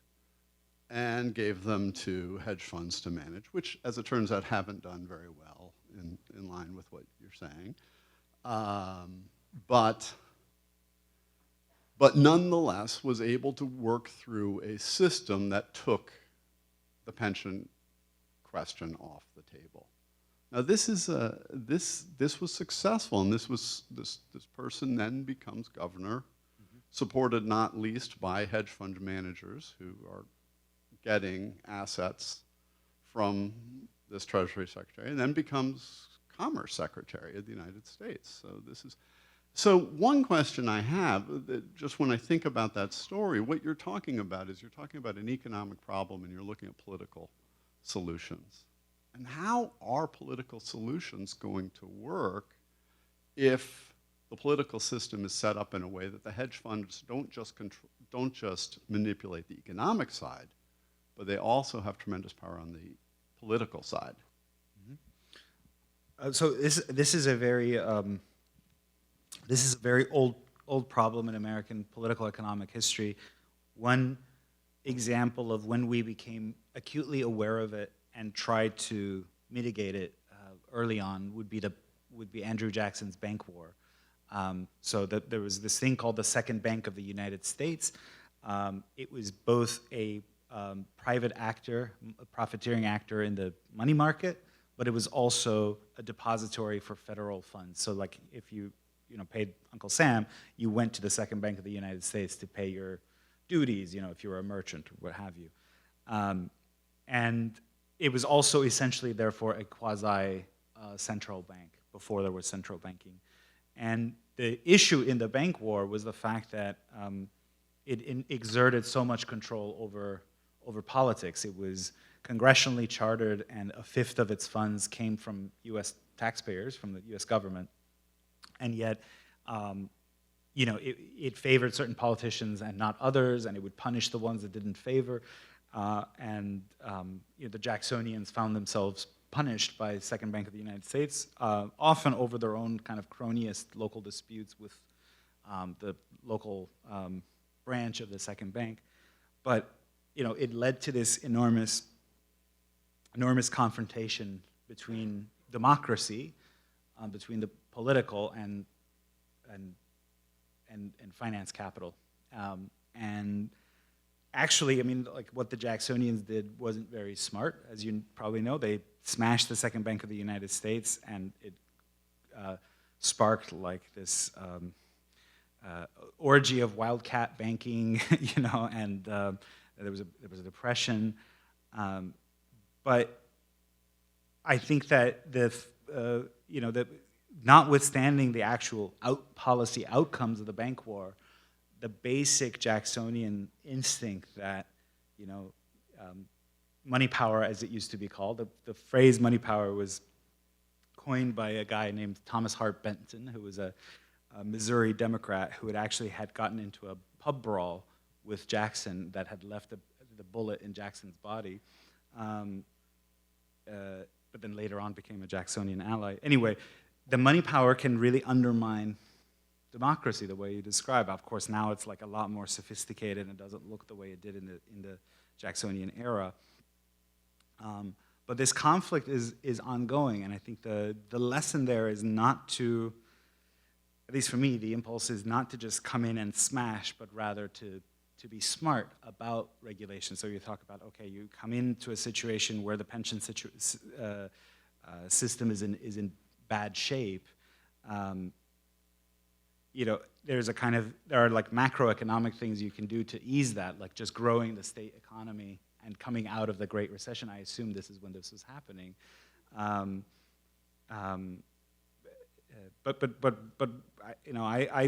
and gave them to hedge funds to manage, which, as it turns out, haven't done very well in line with what you're saying. But nonetheless was able to work through a system that took the pension question off the table. Now this was successful, and this person then becomes governor, supported not least by hedge fund managers who are getting assets from this Treasury Secretary, and then becomes Commerce Secretary of the United States. So one question I have, just when I think about that story, what you're talking about is you're talking about an economic problem and you're looking at political solutions. And how are political solutions going to work if the political system is set up in a way that the hedge funds don't just manipulate the economic side, but they also have tremendous power on the political side? So this is a very old problem in American political economic history. One example of when we became acutely aware of it and tried to mitigate it early on would be Andrew Jackson's bank war. So there was this thing called the Second Bank of the United States. It was both a private actor, a profiteering actor in the money market, but it was also a depository for federal funds. So like if you paid Uncle Sam, you went to the Second Bank of the United States to pay your duties, if you were a merchant or what have you. And it was also essentially, therefore, a quasi-central bank before there was central banking. And the issue in the bank war was the fact that it exerted so much control over politics. It was congressionally chartered, and a fifth of its funds came from U.S. taxpayers, from the U.S. government. And yet, it favored certain politicians and not others, and it would punish the ones that didn't favor. The Jacksonians found themselves punished by the Second Bank of the United States, often over their own kind of cronyist local disputes with the local branch of the Second Bank. But it led to this enormous confrontation between democracy, between the political and finance capital. And actually, like what the Jacksonians did wasn't very smart, as you probably know. They smashed the Second Bank of the United States, and it sparked like this orgy of wildcat banking, and there was a depression. But I think that notwithstanding the actual policy outcomes of the bank war, the basic Jacksonian instinct that, money power, as it used to be called, the phrase money power was coined by a guy named Thomas Hart Benton, who was a Missouri Democrat who had gotten into a pub brawl with Jackson that had left the bullet in Jackson's body, but then later on became a Jacksonian ally. Anyway, the money power can really undermine democracy the way you describe. Of course, now it's like a lot more sophisticated and it doesn't look the way it did in the Jacksonian era. But this conflict is ongoing, and I think the lesson there is not to, at least for me, the impulse is not to just come in and smash, but rather to be smart about regulation. So you talk about, okay, you come into a situation where the pension system is in bad shape. There are like macroeconomic things you can do to ease that, like just growing the state economy and coming out of the Great Recession. I assume this is when this was happening. I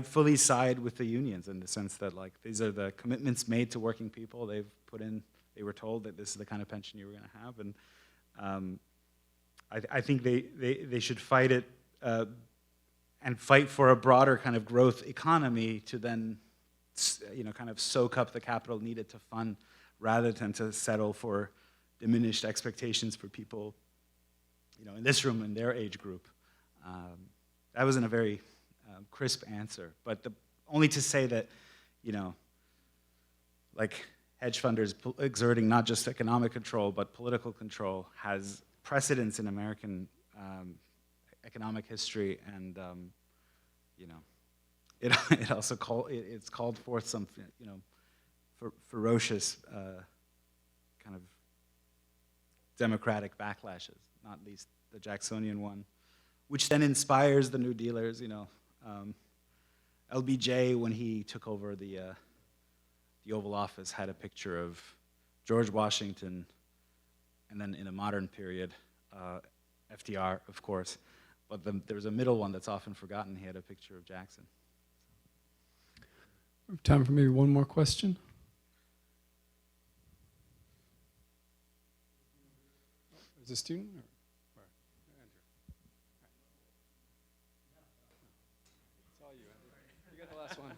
fully side with the unions in the sense that like these are the commitments made to working people. They've put in. They were told that this is the kind of pension you were going to have, and I think they should fight it and fight for a broader kind of growth economy to then kind of soak up the capital needed to fund, rather than to settle for diminished expectations for people, in this room in their age group. That wasn't a very crisp answer, but only to say that, like hedge funders exerting not just economic control but political control has precedence in American economic history, and it also it's called forth some ferocious kind of democratic backlashes, not least the Jacksonian one, which then inspires the New Dealers. LBJ, when he took over the Oval Office, had a picture of George Washington, and then in a modern period, FDR, of course. But there's a middle one that's often forgotten. He had a picture of Jackson. Time for maybe one more question. Is a student? Or? It's all you, Andrew. You got the last one.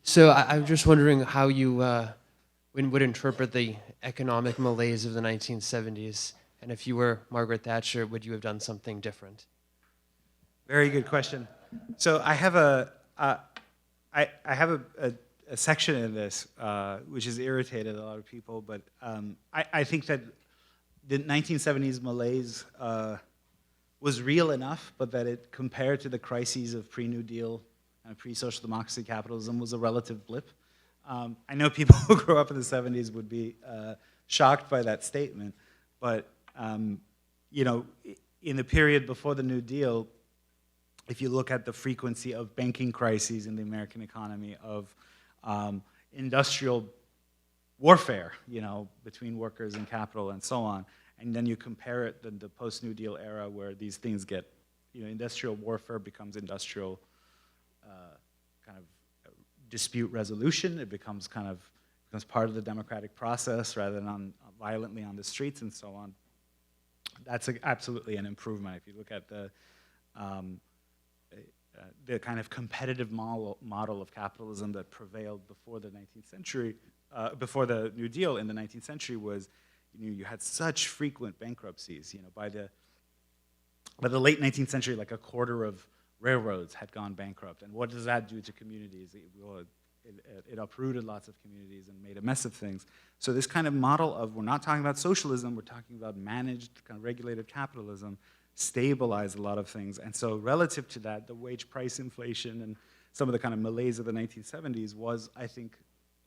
So I'm just wondering how you would interpret the economic malaise of the 1970s, and if you were Margaret Thatcher, would you have done something different? Very good question. So I have a section in this which has irritated a lot of people, but I think that the 1970s malaise was real enough, but that it, compared to the crises of pre-New Deal and pre-social democracy capitalism, was a relative blip. I know people who grew up in the 70s would be shocked by that statement, but in the period before the New Deal, if you look at the frequency of banking crises in the American economy, of industrial warfare, between workers and capital and so on, and then you compare it to the post-New Deal era where these things get, industrial warfare becomes industrial kind of dispute resolution. It becomes part of the democratic process rather than violently on the streets and so on. That's absolutely an improvement. If you look at the kind of competitive model of capitalism that prevailed before the 19th century, before the New Deal in the 19th century, was you had such frequent bankruptcies. By the late 19th century, like a quarter of railroads had gone bankrupt. And what does that do to communities? It uprooted lots of communities and made a mess of things. So this kind of model of, we're not talking about socialism, we're talking about managed, kind of regulated capitalism, stabilized a lot of things. And so relative to that, the wage price inflation and some of the kind of malaise of the 1970s was, I think,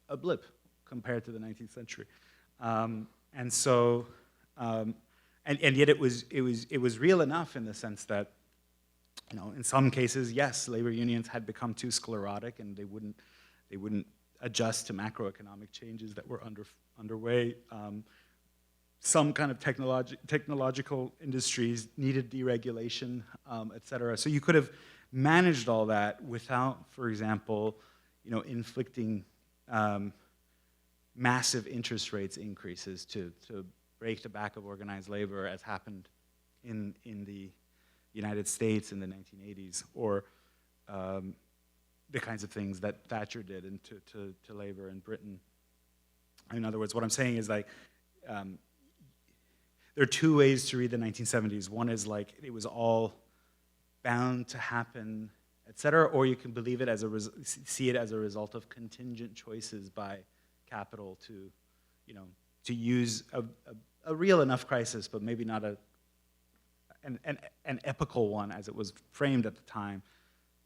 a blip compared to the 19th century. And yet it was real enough in the sense that, in some cases, yes, labor unions had become too sclerotic and they wouldn't adjust to macroeconomic changes that were underway. Some kind of technological industries needed deregulation, et cetera. So you could have managed all that without, for example, inflicting massive interest rates increases to break the back of organized labor, as happened in the United States in the 1980s, or the kinds of things that Thatcher did to labor in Britain. In other words, what I'm saying is like, there are two ways to read the 1970s. One is like it was all bound to happen, et cetera, or you can believe it see it as a result of contingent choices by capital to use a real enough crisis, but maybe not an epical one as it was framed at the time,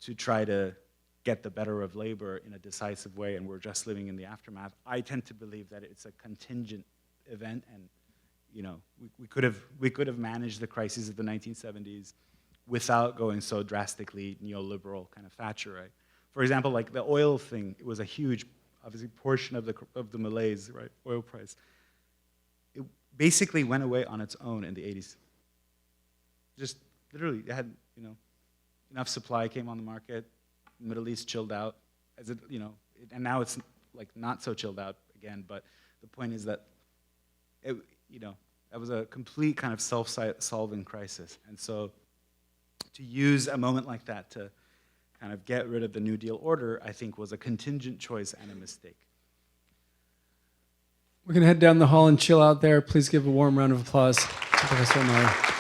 to try to get the better of labor in a decisive way, and we're just living in the aftermath. I tend to believe that it's a contingent event, and we could have managed the crises of the 1970s without going so drastically neoliberal, kind of Thatcherite. For example, like the oil thing, it was a huge, obviously, portion of the malaise, right? Oil price. It basically went away on its own in the 80s. Just literally, it had enough supply came on the market, the Middle East chilled out, and now it's like not so chilled out again. But the point is that that was a complete kind of self-solving crisis, and so to use a moment like that to kind of get rid of the New Deal order, I think, was a contingent choice and a mistake. We're going to head down the hall and chill out there. Please give a warm round of applause to Professor Ahmari.